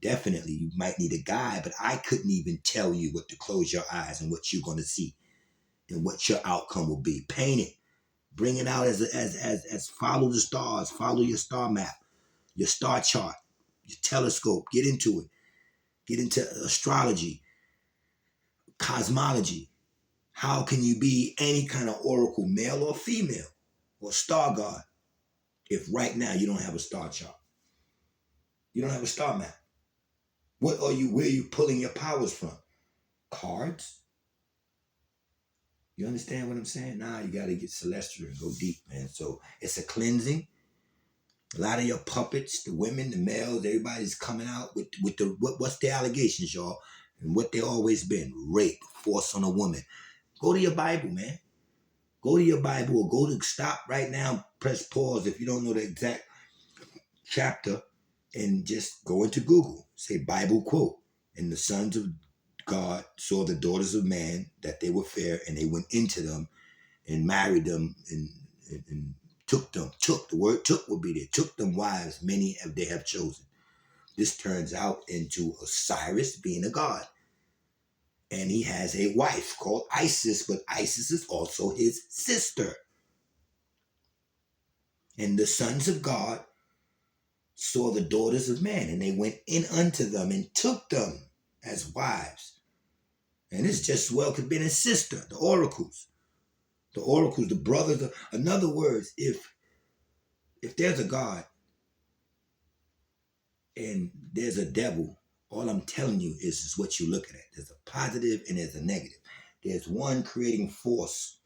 Definitely, you might need a guide, but I couldn't even tell you what to close your eyes and what you're going to see and what your outcome will be. Paint it. Bring it out as follow the stars. Follow your star map. Your star chart, your telescope, get into it. Get into astrology, cosmology. How can you be any kind of oracle, male or female, or star god, if right now you don't have a star chart? You don't have a star map. Where are you pulling your powers from? Cards? You understand what I'm saying? Nah, you got to get celestial and go deep, man. So it's a cleansing. A lot of your puppets, the women, the males, everybody's coming out with what's the allegations, y'all? And what they always been: rape, force on a woman. Go to your Bible, man. Go to your Bible, or go to stop right now, press pause if you don't know the exact chapter, and just go into Google. Say Bible quote. And the sons of God saw the daughters of man, that they were fair, and they went into them and married them and took them. Took, the word took will be there. Took them wives, many of they have chosen. This turns out into Osiris being a god. And he has a wife called Isis, but Isis is also his sister. And the sons of God saw the daughters of man, and they went in unto them and took them as wives. And it's just well could have been his sister, the oracles. The oracles, the brothers. In other words, if there's a God and there's a devil, all I'm telling you is what you're looking at. There's a positive and there's a negative. There's one creating force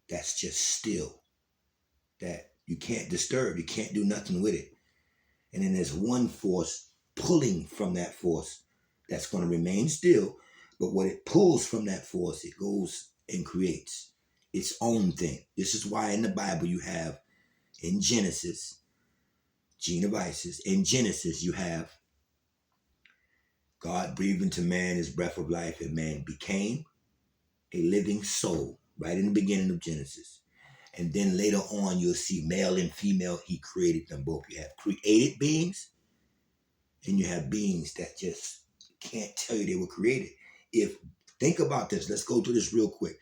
that's just still, that you can't disturb, you can't do nothing with it. And then there's one force pulling from that force that's going to remain still, but what it pulls from that force, it goes and creates its own thing. This is why in the Bible you have, in Genesis, gene of Isis, in Genesis you have God breathed into man his breath of life, and man became a living soul, right in the beginning of Genesis. And then later on, you'll see male and female, he created them both. You have created beings, and you have beings that just can't tell you they were created. If, think about this, let's go through this real quick.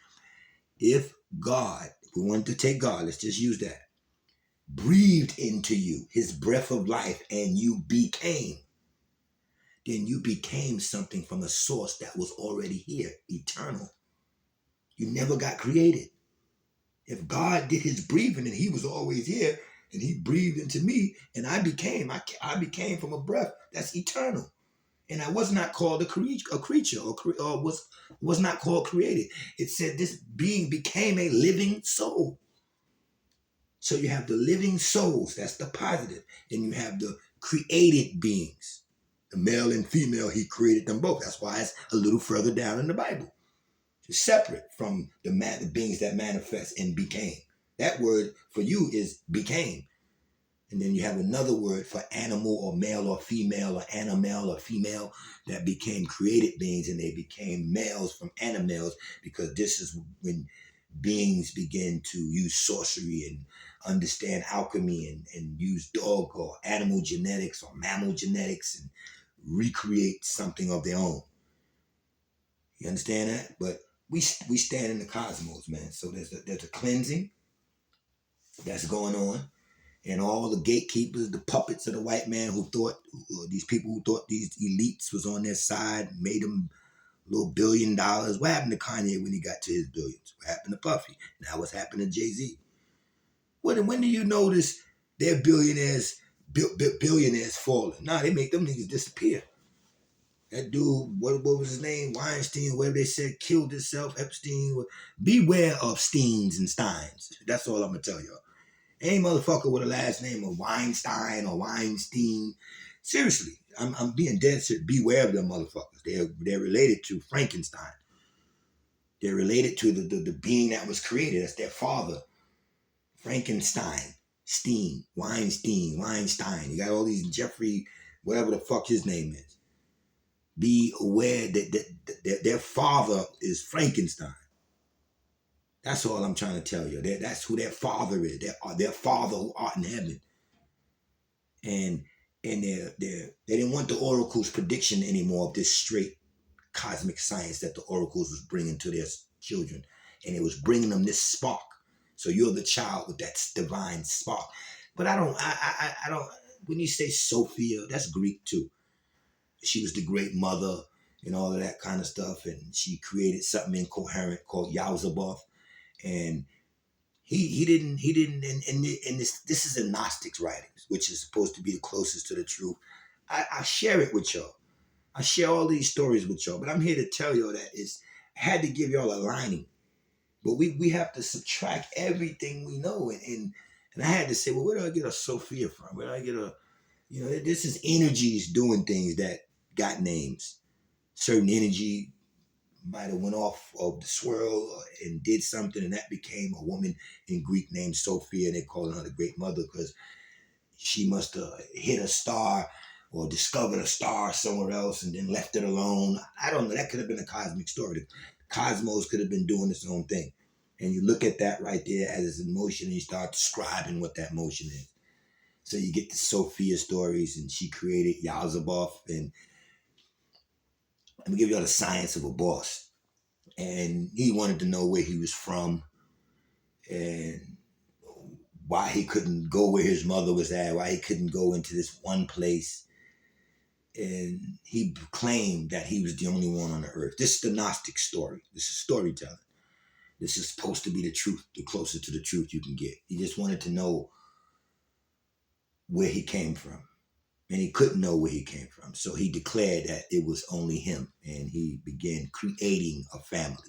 If God, if we wanted to take God, let's just use that, breathed into you his breath of life and you became, then you became something from a source that was already here, eternal. You never got created. If God did his breathing and he was always here and he breathed into me and I became from a breath that's eternal. And I was not called a creature or was not called created. It said this being became a living soul. So you have the living souls, that's the positive, and you have the created beings. The male and female, he created them both. That's why it's a little further down in the Bible. It's separate from the beings that manifest and became. That word for you is became. And then you have another word for animal or male or female or animal or female that became created beings, and they became males from animals, because this is when beings begin to use sorcery and understand alchemy and use dog or animal genetics or mammal genetics and recreate something of their own. You understand that? But we stand in the cosmos, man. So there's a cleansing that's going on. And all the gatekeepers, the puppets of the white man who thought, these people who thought these elites was on their side, made them a little $1 billion. What happened to Kanye when he got to his billions? What happened to Puffy? Now what's happened to Jay-Z? When do you notice their billionaires falling? Nah, they make them niggas disappear. That dude, what was his name? Weinstein, whatever they said, killed himself. Epstein. Beware of Steens and Steins. That's all I'm going to tell y'all. Any motherfucker with a last name of Weinstein or Weinstein. Seriously, I'm being dead serious. Beware of them motherfuckers. They're related to Frankenstein. They're related to the being that was created. That's their father. Frankenstein. Weinstein. You got all these Jeffrey, whatever the fuck his name is. Be aware that their father is Frankenstein. That's all I'm trying to tell you. That's who their father is. Their father who art in heaven. And they didn't want the oracle's prediction anymore of this straight cosmic science that the oracles was bringing to their children. And it was bringing them this spark. So you're the child with that divine spark. But I don't, when you say Sophia, that's Greek too. She was the great mother and all of that kind of stuff. And she created something incoherent called Yalzabaoth. And he didn't, and this is in Gnostics writings, which is supposed to be the closest to the truth. I share it with y'all. I share all these stories with y'all, but I'm here to tell y'all that I had to give y'all a lining. But we have to subtract everything we know. And I had to say, well, where do I get a Sophia from? Where do I get this is energies doing things that got names. Certain energy might have went off of the swirl and did something, and that became a woman in Greek named Sophia, and they called her the Great Mother because she must have hit a star or discovered a star somewhere else and then left it alone. I don't know. That could have been a cosmic story. The cosmos could have been doing its own thing. And you look at that right there as its motion and you start describing what that motion is. So you get the Sophia stories, and she created Yalzabaoth. And let me give you all the science of a boss. And he wanted to know where he was from and why he couldn't go where his mother was at, why he couldn't go into this one place. And he claimed that he was the only one on the earth. This is the Gnostic story. This is storytelling. This is supposed to be the truth, the closest to the truth you can get. He just wanted to know where he came from. And he couldn't know where he came from. So he declared that it was only him. And he began creating a family.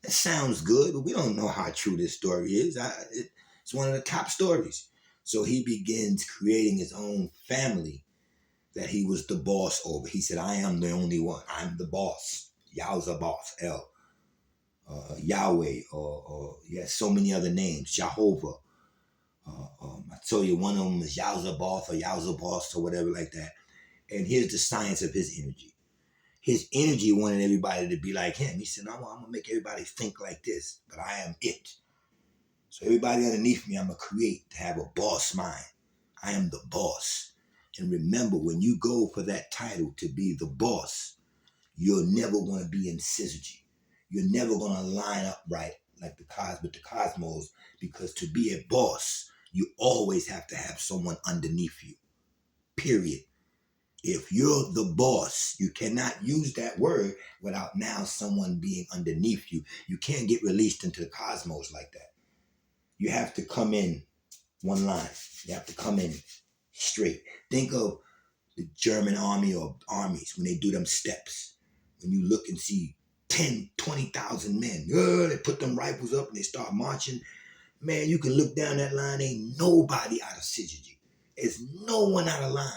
That sounds good, but we don't know how true this story is. It's one of the top stories. So he begins creating his own family that he was the boss over. He said, I am the only one. I'm the boss. Yalzabaoth, Yahweh, or he has so many other names. Jehovah. I told you one of them is Yalzabaoth or Yalzabaoth or whatever like that. And here's the science of his energy. His energy wanted everybody to be like him. He said, I'm going to make everybody think like this, but I am it. So everybody underneath me, I'm going to create to have a boss mind. I am the boss. And remember, when you go for that title to be the boss, you're never going to be in syzygy. You're never going to line up right like the cosmos, because to be a boss, you always have to have someone underneath you, period. If you're the boss, you cannot use that word without now someone being underneath you. You can't get released into the cosmos like that. You have to come in one line. You have to come in straight. Think of the German army or armies when they do them steps. When you look and see 10, 20,000 men, they put them rifles up and they start marching. Man, you can look down that line, ain't nobody out of syzygy. There's no one out of line.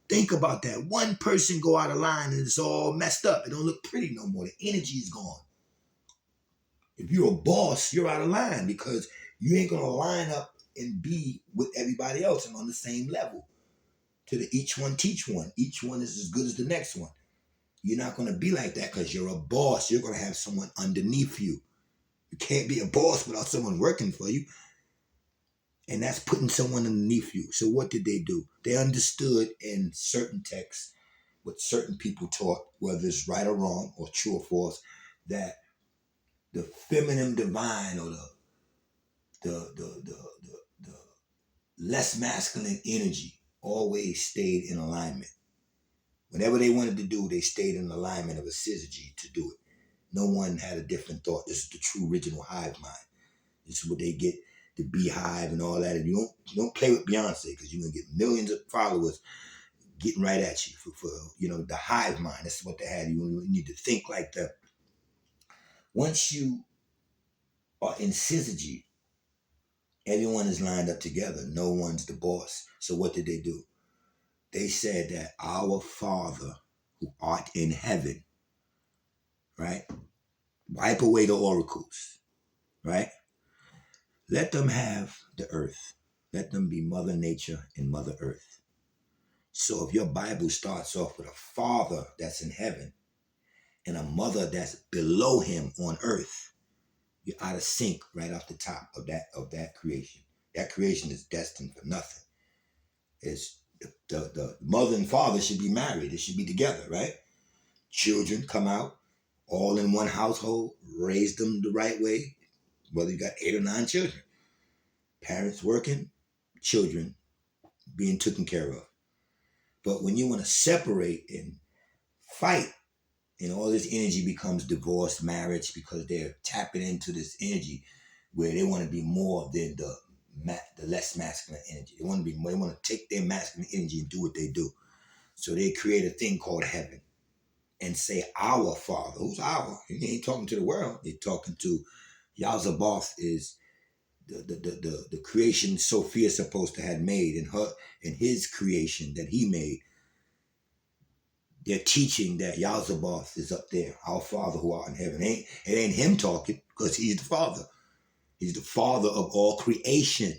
Think about that. One person go out of line and it's all messed up. It don't look pretty no more. The energy is gone. If you're a boss, you're out of line because you ain't going to line up and be with everybody else and on the same level. To the each one teach one. Each one is as good as the next one. You're not going to be like that because you're a boss. You're going to have someone underneath you. You can't be a boss without someone working for you. And that's putting someone underneath you. So what did they do? They understood in certain texts what certain people taught, whether it's right or wrong or true or false, that the feminine divine or the less masculine energy always stayed in alignment. Whatever they wanted to do, they stayed in alignment of a syzygy to do it. No one had a different thought. This is the true original hive mind. This is what they get, the beehive and all that. And you don't play with Beyonce because you're going to get millions of followers getting right at you for the hive mind. That's what they had. You need to think like that. Once you are in syzygy, everyone is lined up together. No one's the boss. So what did they do? They said that our Father who art in heaven, right? Wipe away the oracles, right? Let them have the earth. Let them be Mother Nature and Mother Earth. So if your Bible starts off with a father that's in heaven and a mother that's below him on earth, you're out of sync right off the top of that creation. That creation is destined for nothing. It's the mother and father should be married. They should be together, right? Children come out all in one household, raise them the right way, whether you got 8 or 9 children. Parents working, children being taken care of. But when you want to separate and fight, and all this energy becomes divorce, marriage, because they're tapping into this energy where they want to be more than the less masculine energy. They want to be more. They want to take their masculine energy and do what they do. So they create a thing called heaven and say, our Father. Who's our? He ain't talking to the world. He's talking to Yalzabaoth is the creation Sophia supposed to have made in his creation that he made. They're teaching that Yalzabaoth is up there, our Father who art in heaven. It ain't him talking because he's the Father. He's the Father of all creation,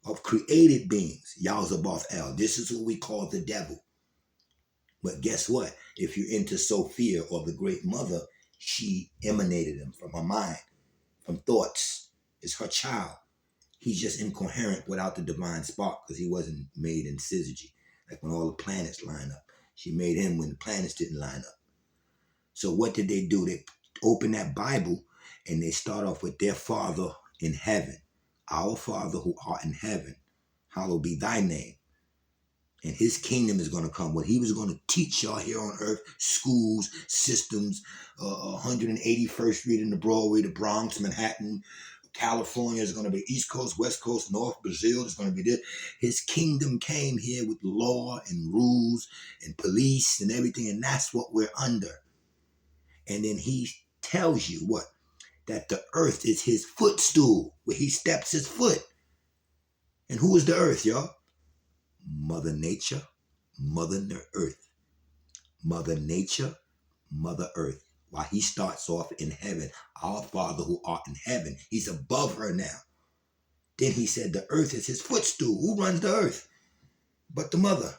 of created beings. Yalzabaoth El. This is what we call the devil. But guess what? If you're into Sophia or the Great Mother, she emanated him from her mind, from thoughts. It's her child. He's just incoherent without the divine spark because he wasn't made in syzygy. Like when all the planets line up. She made him when the planets didn't line up. So what did they do? They open that Bible and they start off with their Father in heaven. Our Father who art in heaven, hallowed be thy name. And his kingdom is going to come. What he was going to teach y'all here on earth, schools, systems, 181st Street in the Broadway, the Bronx, Manhattan, California is going to be East Coast, West Coast, North, Brazil is going to be this. His kingdom came here with law and rules and police and everything, and that's what we're under. And then he tells you what? That the earth is his footstool, where he steps his foot. And who is the earth, y'all? Mother Nature, Mother Earth. Mother Nature, Mother Earth. While he starts off in heaven, our Father who art in heaven, he's above her now. Then he said the earth is his footstool. Who runs the earth? But the mother.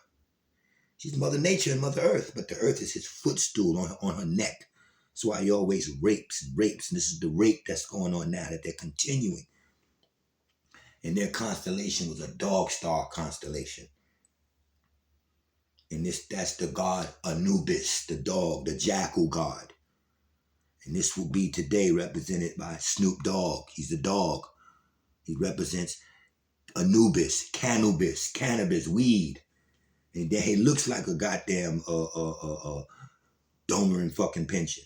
She's Mother Nature and Mother Earth, but the earth is his footstool on her neck. That's why he always rapes and rapes. And this is the rape that's going on now, that they're continuing. And their constellation was a dog star constellation. And that's the god Anubis, the dog, the jackal god. And this will be today represented by Snoop Dogg. He's the dog. He represents Anubis, cannabis, weed. And then he looks like a goddamn donor and fucking pension.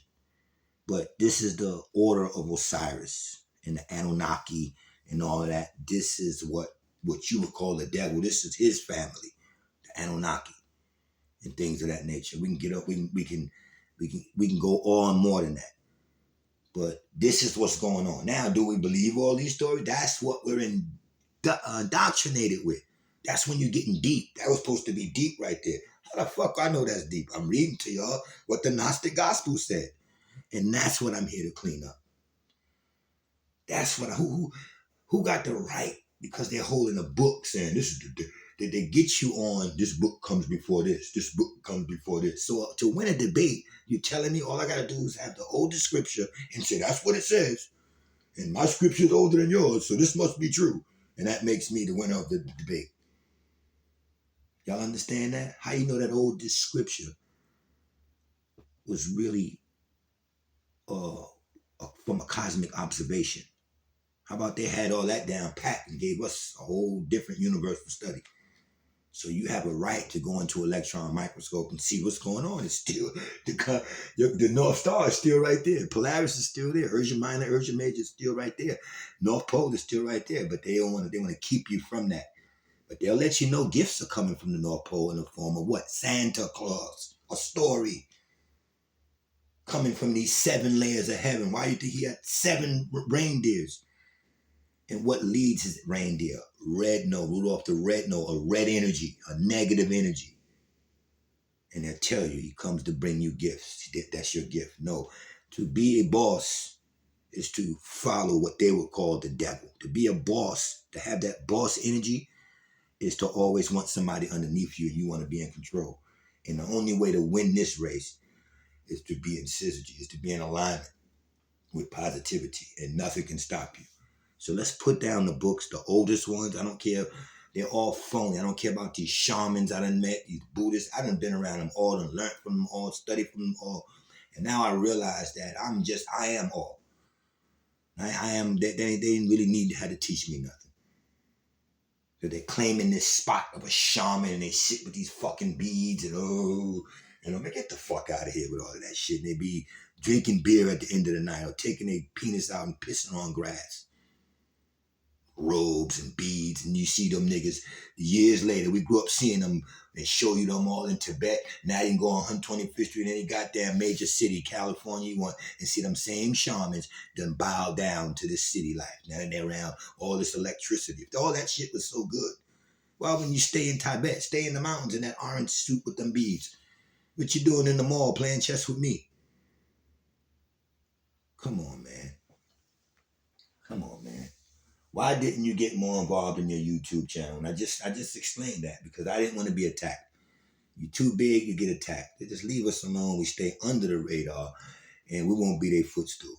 But this is the order of Osiris and the Anunnaki and all of that. This is what you would call the devil. This is his family, the Anunnaki, and things of that nature. We can get up. We can go on more than that. But this is what's going on now. Do we believe all these stories? That's what we're indoctrinated with. That's when you're getting deep. That was supposed to be deep right there. How the fuck I know that's deep? I'm reading to y'all what the Gnostic Gospel said. And that's what I'm here to clean up. That's what who got the right, because they're holding a book saying this is that they get you on, this book comes before this book comes before this. So to win a debate, you're telling me all I gotta do is have the oldest scripture and say that's what it says. And my scripture is older than yours, so this must be true. And that makes me the winner of the debate. Y'all understand that? How you know that oldest scripture was really from a cosmic observation? How about they had all that down pat and gave us a whole different universal study? So you have a right to go into an electron microscope and see what's going on. It's still, the North Star is still right there. Polaris is still there. Ursa Minor, Ursa Major is still right there. North Pole is still right there. But they want to keep you from that. But they'll let you know gifts are coming from the North Pole in the form of what? Santa Claus, a story coming from these 7 layers of heaven. Why do you think he had 7 reindeers? And what leads his reindeer? Red nose, Rudolph the red nose, a red energy, a negative energy. And they'll tell you he comes to bring you gifts. That's your gift. No, to be a boss is to follow what they would call the devil. To be a boss, to have that boss energy, is to always want somebody underneath you and you want to be in control. And the only way to win this race is to be in syzygy, is to be in alignment with positivity, and nothing can stop you. So let's put down the books, the oldest ones. I don't care. They're all phony. I don't care about these shamans I done met, these Buddhists. I done been around them all and learned from them all, studied from them all. And now I realize that I am all. I am, they didn't really need to have to teach me nothing. So they're claiming this spot of a shaman and they sit with these fucking beads and I'm like, get the fuck out of here with all of that shit. And they be drinking beer at the end of the night or taking their penis out and pissing on grass. Robes and beads, and you see them niggas years later. We grew up seeing them. They show you them all in Tibet. Now you can go on 125th Street in any goddamn major city, California you want, and see them same shamans done bow down to this city life. Now they're around all this electricity. If all that shit was so good, why when you stay in Tibet, stay in the mountains in that orange suit with them beads? What you doing in the mall playing chess with me? Come on, man. Come on, man. Why didn't you get more involved in your YouTube channel? And I just explained that because I didn't want to be attacked. You're too big, you get attacked. They just leave us alone. We stay under the radar, and we won't be their footstool.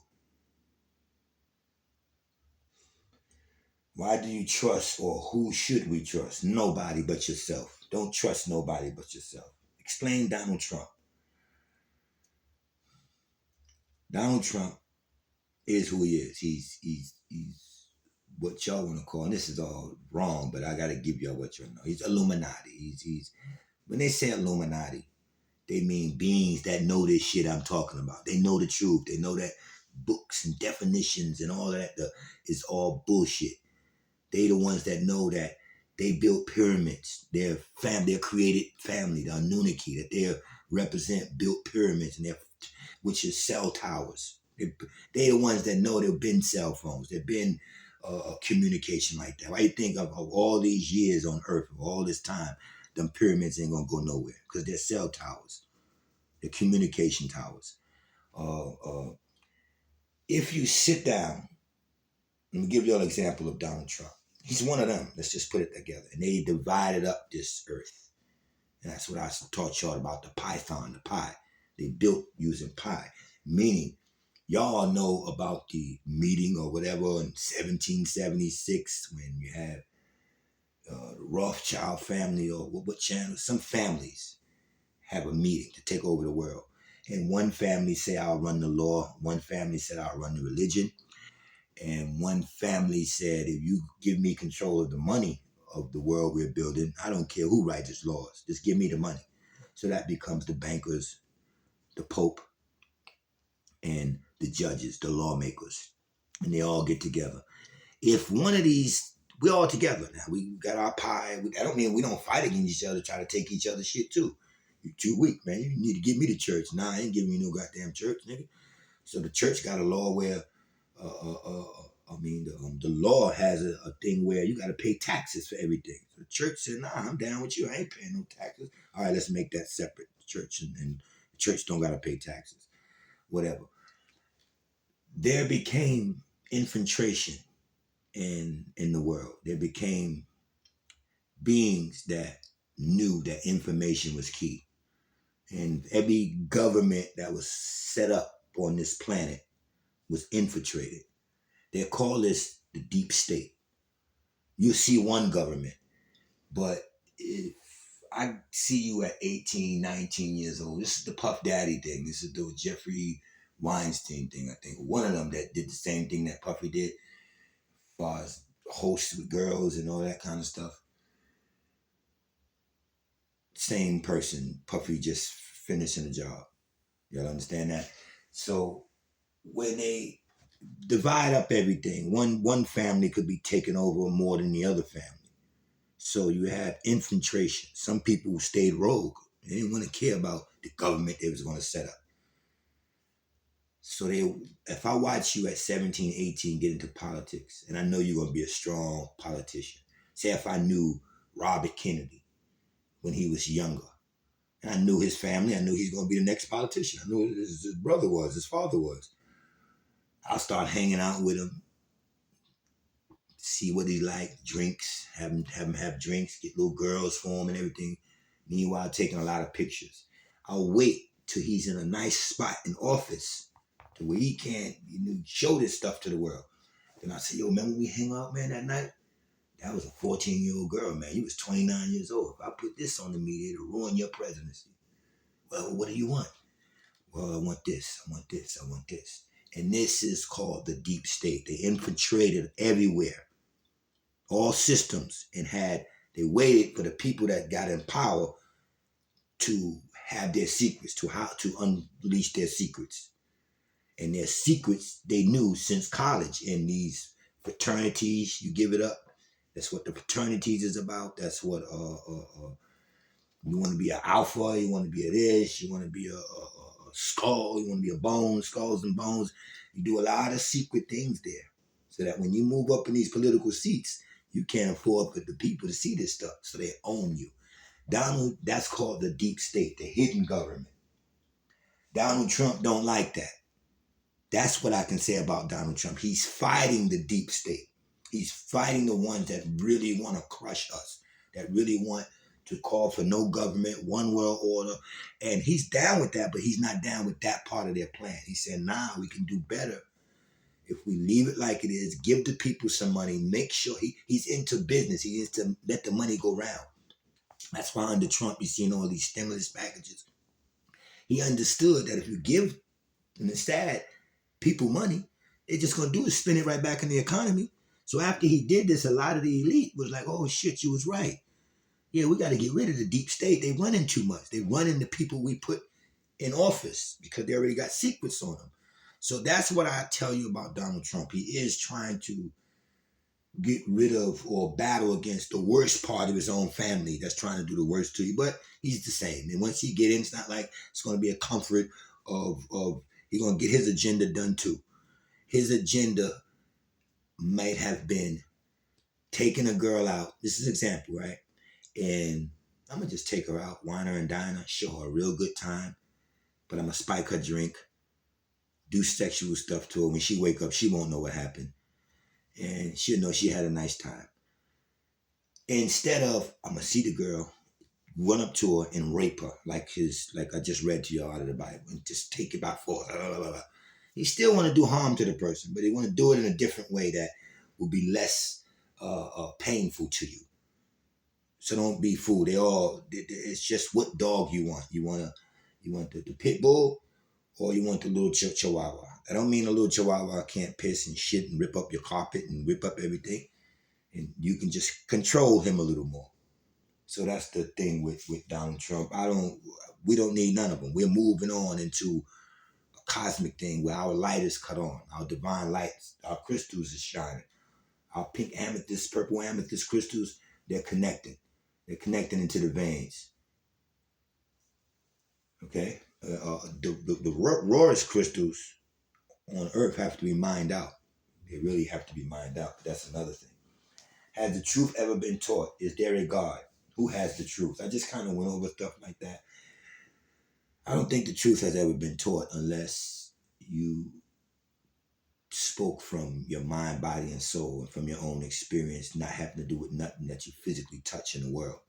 Why do you trust, or who should we trust? Nobody but yourself. Don't trust nobody but yourself. Explain Donald Trump. Donald Trump is who he is. He's what y'all want to call, and this is all wrong, but I got to give y'all what you know. He's Illuminati. He's when they say Illuminati, they mean beings that know this shit I'm talking about. They know the truth. They know that books and definitions and all that is all bullshit. They the ones that know that they built pyramids. Their created family, the Anunnaki, that they represent built pyramids, and which is cell towers. They the ones that know there've been cell phones. There've been communication like that. Why you think of all these years on Earth, of all this time, them pyramids ain't gonna go nowhere because they're cell towers, they're communication towers. If you sit down, let me give you an example of Donald Trump. He's one of them. Let's just put it together. And they divided up this earth. And that's what I taught y'all about the python, the pie. They built using pie, meaning y'all know about the meeting or whatever in 1776 when you have the Rothschild family, or what channel, some families have a meeting to take over the world. And one family say, I'll run the law. One family said, I'll run the religion. And one family said, if you give me control of the money of the world we're building, I don't care who writes its laws. Just give me the money. So that becomes the bankers, the Pope, and the judges, the lawmakers. And they all get together. If one of these, we're all together now. We got our pie. I don't mean we don't fight against each other, try to take each other's shit too. You're too weak, man. You need to give me the church. Nah, I ain't giving you no goddamn church, nigga. So the church got a law where the law has a thing where you got to pay taxes for everything. So the church said, nah, I'm down with you. I ain't paying no taxes. All right, let's make that separate. Church and the church don't got to pay taxes. Whatever. There became infiltration in the world. There became beings that knew that information was key. And every government that was set up on this planet was infiltrated. They call this the deep state. You see one government, but if I see you at 18, 19 years old, this is the Puff Daddy thing. This is the Jeffrey Weinstein thing, I think. One of them that did the same thing that Puffy did, as far as hosts with girls and all that kind of stuff. Same person. Puffy just finishing the job. Y'all understand that? So when they divide up everything, one family could be taken over more than the other family. So you have infiltration. Some people stayed rogue. They didn't want to care about the government they was going to set up. So if I watch you at 17, 18 get into politics, and I know you're going to be a strong politician. Say if I knew Robert Kennedy when he was younger, and I knew his family, I knew he's going to be the next politician. I knew his brother was, his father was. I'll start hanging out with him, see what he like, drinks, have him have drinks, get little girls for him and everything. Meanwhile, taking a lot of pictures. I'll wait till he's in a nice spot in office to where he can't show this stuff to the world. Then I say, yo, remember we hang out, man, that night? That was a 14-year-old girl, man. You was 29 years old. If I put this on the media, it'll ruin your presidency. Well, what do you want? Well, I want this, I want this, I want this. And this is called the deep state. They infiltrated everywhere, all systems, and they waited for the people that got in power to have their secrets, to how to unleash their secrets. And their secrets they knew since college. In these fraternities, you give it up. That's what the fraternities is about. That's what you want to be an alpha, you want to be a this, you want to be a skull, you want to be a bone, skulls and bones. You do a lot of secret things there, so that when you move up in these political seats, you can't afford for the people to see this stuff, so they own you. That's called the deep state, the hidden government. Donald Trump don't like that. That's what I can say about Donald Trump. He's fighting the deep state. He's fighting the ones that really want to crush us, that really want to call for no government, one world order. And he's down with that, but he's not down with that part of their plan. He said, nah, we can do better if we leave it like it is, give the people some money, make sure he's into business. He needs to let the money go round. That's why under Trump, you're seeing all these stimulus packages. He understood that if you give, instead, people money, they're just going to do is spend it right back in the economy. So after he did this, a lot of the elite was like, oh, shit, you was right. Yeah, we got to get rid of the deep state. They running too much. They running the people we put in office because they already got secrets on them. So that's what I tell you about Donald Trump. He is trying to get rid of or battle against the worst part of his own family that's trying to do the worst to you. But he's the same. And once he get in, it's not like it's going to be a comfort of he's going to get his agenda done too. His agenda might have been taking a girl out. This is an example, right? And I'm going to just take her out, wine her and dine her, show her a real good time. But I'm going to spike her drink, do sexual stuff to her. When she wake up, she won't know what happened. And she'll know she had a nice time. Instead of, I'm going to see the girl, run up to her and rape her, like I just read to you out of the Bible, and just take it by force. Blah, blah, blah. He still want to do harm to the person, but he want to do it in a different way that will be less painful to you. So don't be fooled. It's just what dog you want. You want the pit bull, or you want the little chihuahua. I don't mean the little chihuahua can't piss and shit and rip up your carpet and rip up everything. And you can just control him a little more. So that's the thing with Donald Trump. We don't need none of them. We're moving on into a cosmic thing where our light is cut on. Our divine lights, our crystals is shining. Our pink amethyst, purple amethyst crystals, they're connecting. They're connecting into the veins. Okay? The rawest crystals on Earth have to be mined out. They really have to be mined out. But that's another thing. Has the truth ever been taught? Is there a God? Who has the truth? I just kind of went over stuff like that. I don't think the truth has ever been taught unless you spoke from your mind, body, and soul, and from your own experience, not having to do with nothing that you physically touch in the world.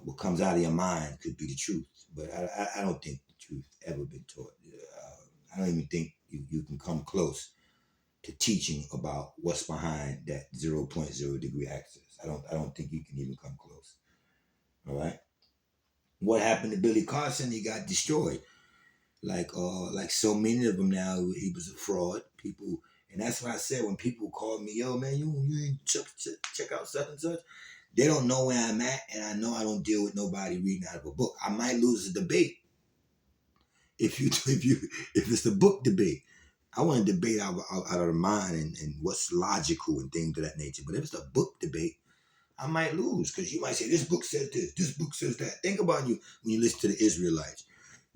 What comes out of your mind could be the truth, but I don't think the truth ever been taught. I don't even think you can come close to teaching about what's behind that 0.0 degree axis. I don't think you can even come close. All right. What happened to Billy Carson? He got destroyed. Like so many of them now, he was a fraud. People, and that's why I said when people call me, yo man, you ain't check out such and such. They don't know where I'm at, and I know I don't deal with nobody reading out of a book. I might lose a debate if it's a book debate. I want to debate out of the mind and what's logical and things of that nature. But if it's a book debate, I might lose because you might say, this book says this book says that. Think about you when you listen to the Israelites.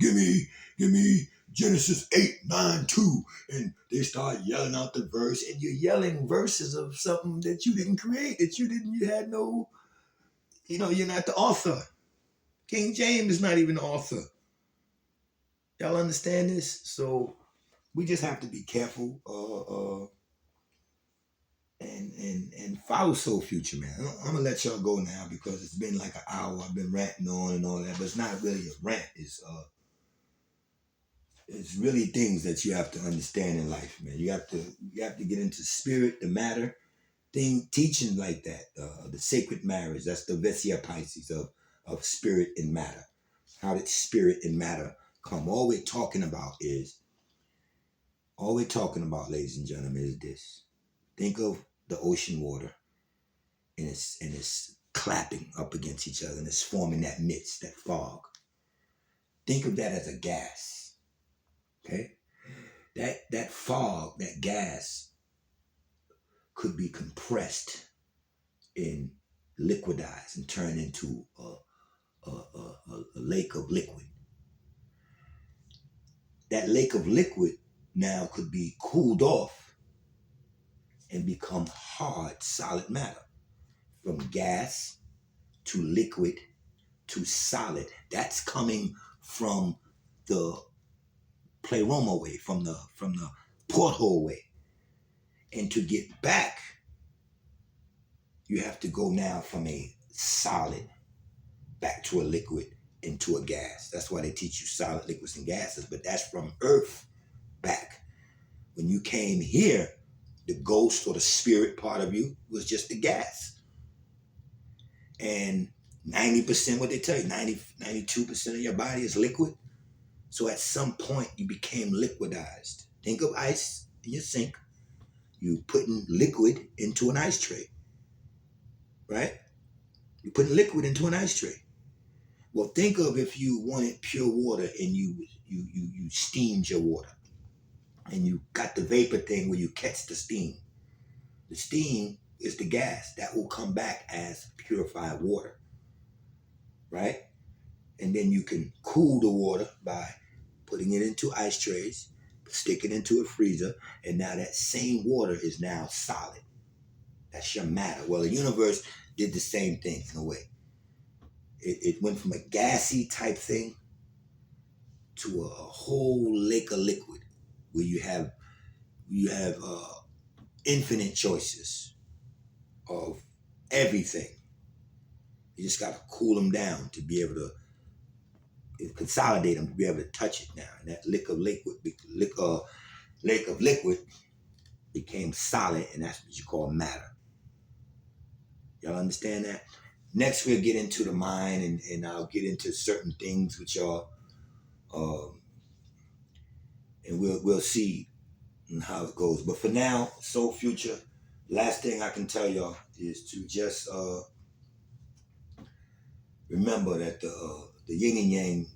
Give me Genesis 8:9:2. And they start yelling out the verse, and you're yelling verses of something that you didn't create, you had no, you're not the author. King James is not even the author. Y'all understand this? So we just have to be careful and follow Soul Future, man. I'm gonna let y'all go now because it's been like an hour. I've been ranting on and all that, but it's not really a rant. It's really things that you have to understand in life, man. You have to get into spirit, the matter, teaching like that. The sacred marriage. That's the Vesia Pisces of spirit and matter. How did spirit and matter come? All we're talking about, ladies and gentlemen, is this. Think of the ocean water, and it's clapping up against each other, and it's forming that mist, that fog. Think of that as a gas. Okay? That fog, that gas, could be compressed and liquidized and turned into a lake of liquid. That lake of liquid now could be cooled off and become hard, solid matter. From gas to liquid to solid. That's coming from the pleroma way, from the porthole way. And to get back, you have to go now from a solid back to a liquid into a gas. That's why they teach you solid, liquids, and gases. But that's from Earth back. When you came here, the ghost or the spirit part of you was just the gas. And 90%, what they tell you, 92% of your body is liquid. So at some point, you became liquidized. Think of ice in your sink. You putting liquid into an ice tray, right? You putting liquid into an ice tray. Well, think of if you wanted pure water and you steamed your water, and you got the vapor thing where you catch the steam. The steam is the gas that will come back as purified water, right? And then you can cool the water by putting it into ice trays, stick it into a freezer, and now that same water is now solid. That's your matter. Well, the universe did the same thing in a way. It went from a gassy type thing to a whole lake of liquid where you have infinite choices of everything. You just got to cool them down to be able to consolidate them, to be able to touch it now. And that lake of liquid became solid, and that's what you call matter. Y'all understand that? Next, we'll get into the mind, and I'll get into certain things with y'all, and we'll see how it goes. But for now, Soul Future, last thing I can tell y'all is to just remember that the yin and yang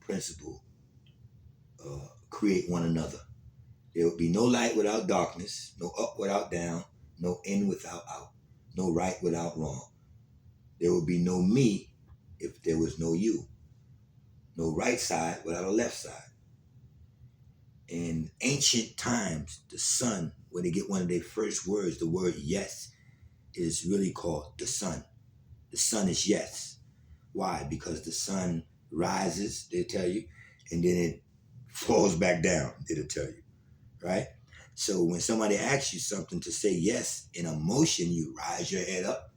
principle create one another. There will be no light without darkness, no up without down, no in without out, no right without wrong. There will be no me if there was no you, no right side without a left side. In ancient times, the sun, when they get one of their first words, the word yes, is really called the sun. The sun is yes. Why? Because the sun rises, they tell you, and then it falls back down, it'll tell you, right? So when somebody asks you something to say yes in a motion, you rise your head up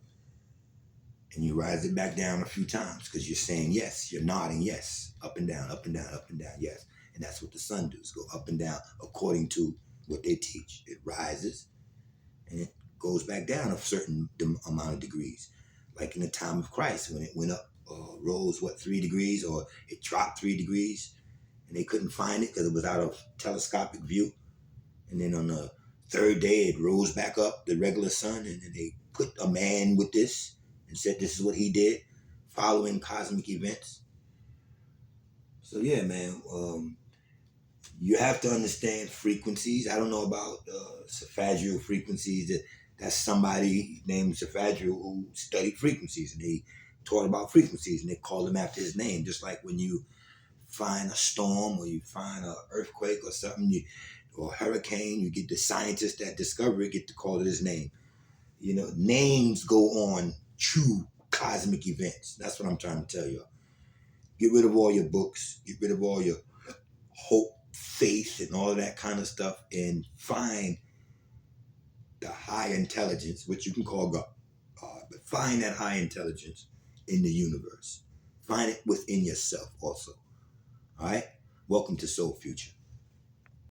and you rise it back down a few times because you're saying yes. You're nodding yes, up and down, up and down, up and down, yes. And that's what the sun does, go up and down according to what they teach. It rises and it goes back down a certain amount of degrees. Like in the time of Christ, when it went up, rose, 3 degrees, or it dropped 3 degrees, and they couldn't find it because it was out of telescopic view. And then on the third day, it rose back up, the regular sun, and then they put a man with this and said this is what he did, following cosmic events. So yeah, man, you have to understand frequencies. I don't know about Cephadrial frequencies. That's somebody named Cephadrial who studied frequencies, and they taught about frequencies, and they called him after his name. Just like when you find a storm or you find an earthquake or something, or a hurricane, you get the scientists that discover it get to call it his name. You know, names go on true cosmic events. That's what I'm trying to tell you. Get rid of all your books. Get rid of all your hope, faith, and all of that kind of stuff, and find the high intelligence, which you can call God. But find that high intelligence in the universe. Find it within yourself also. All right? Welcome to Soul Future.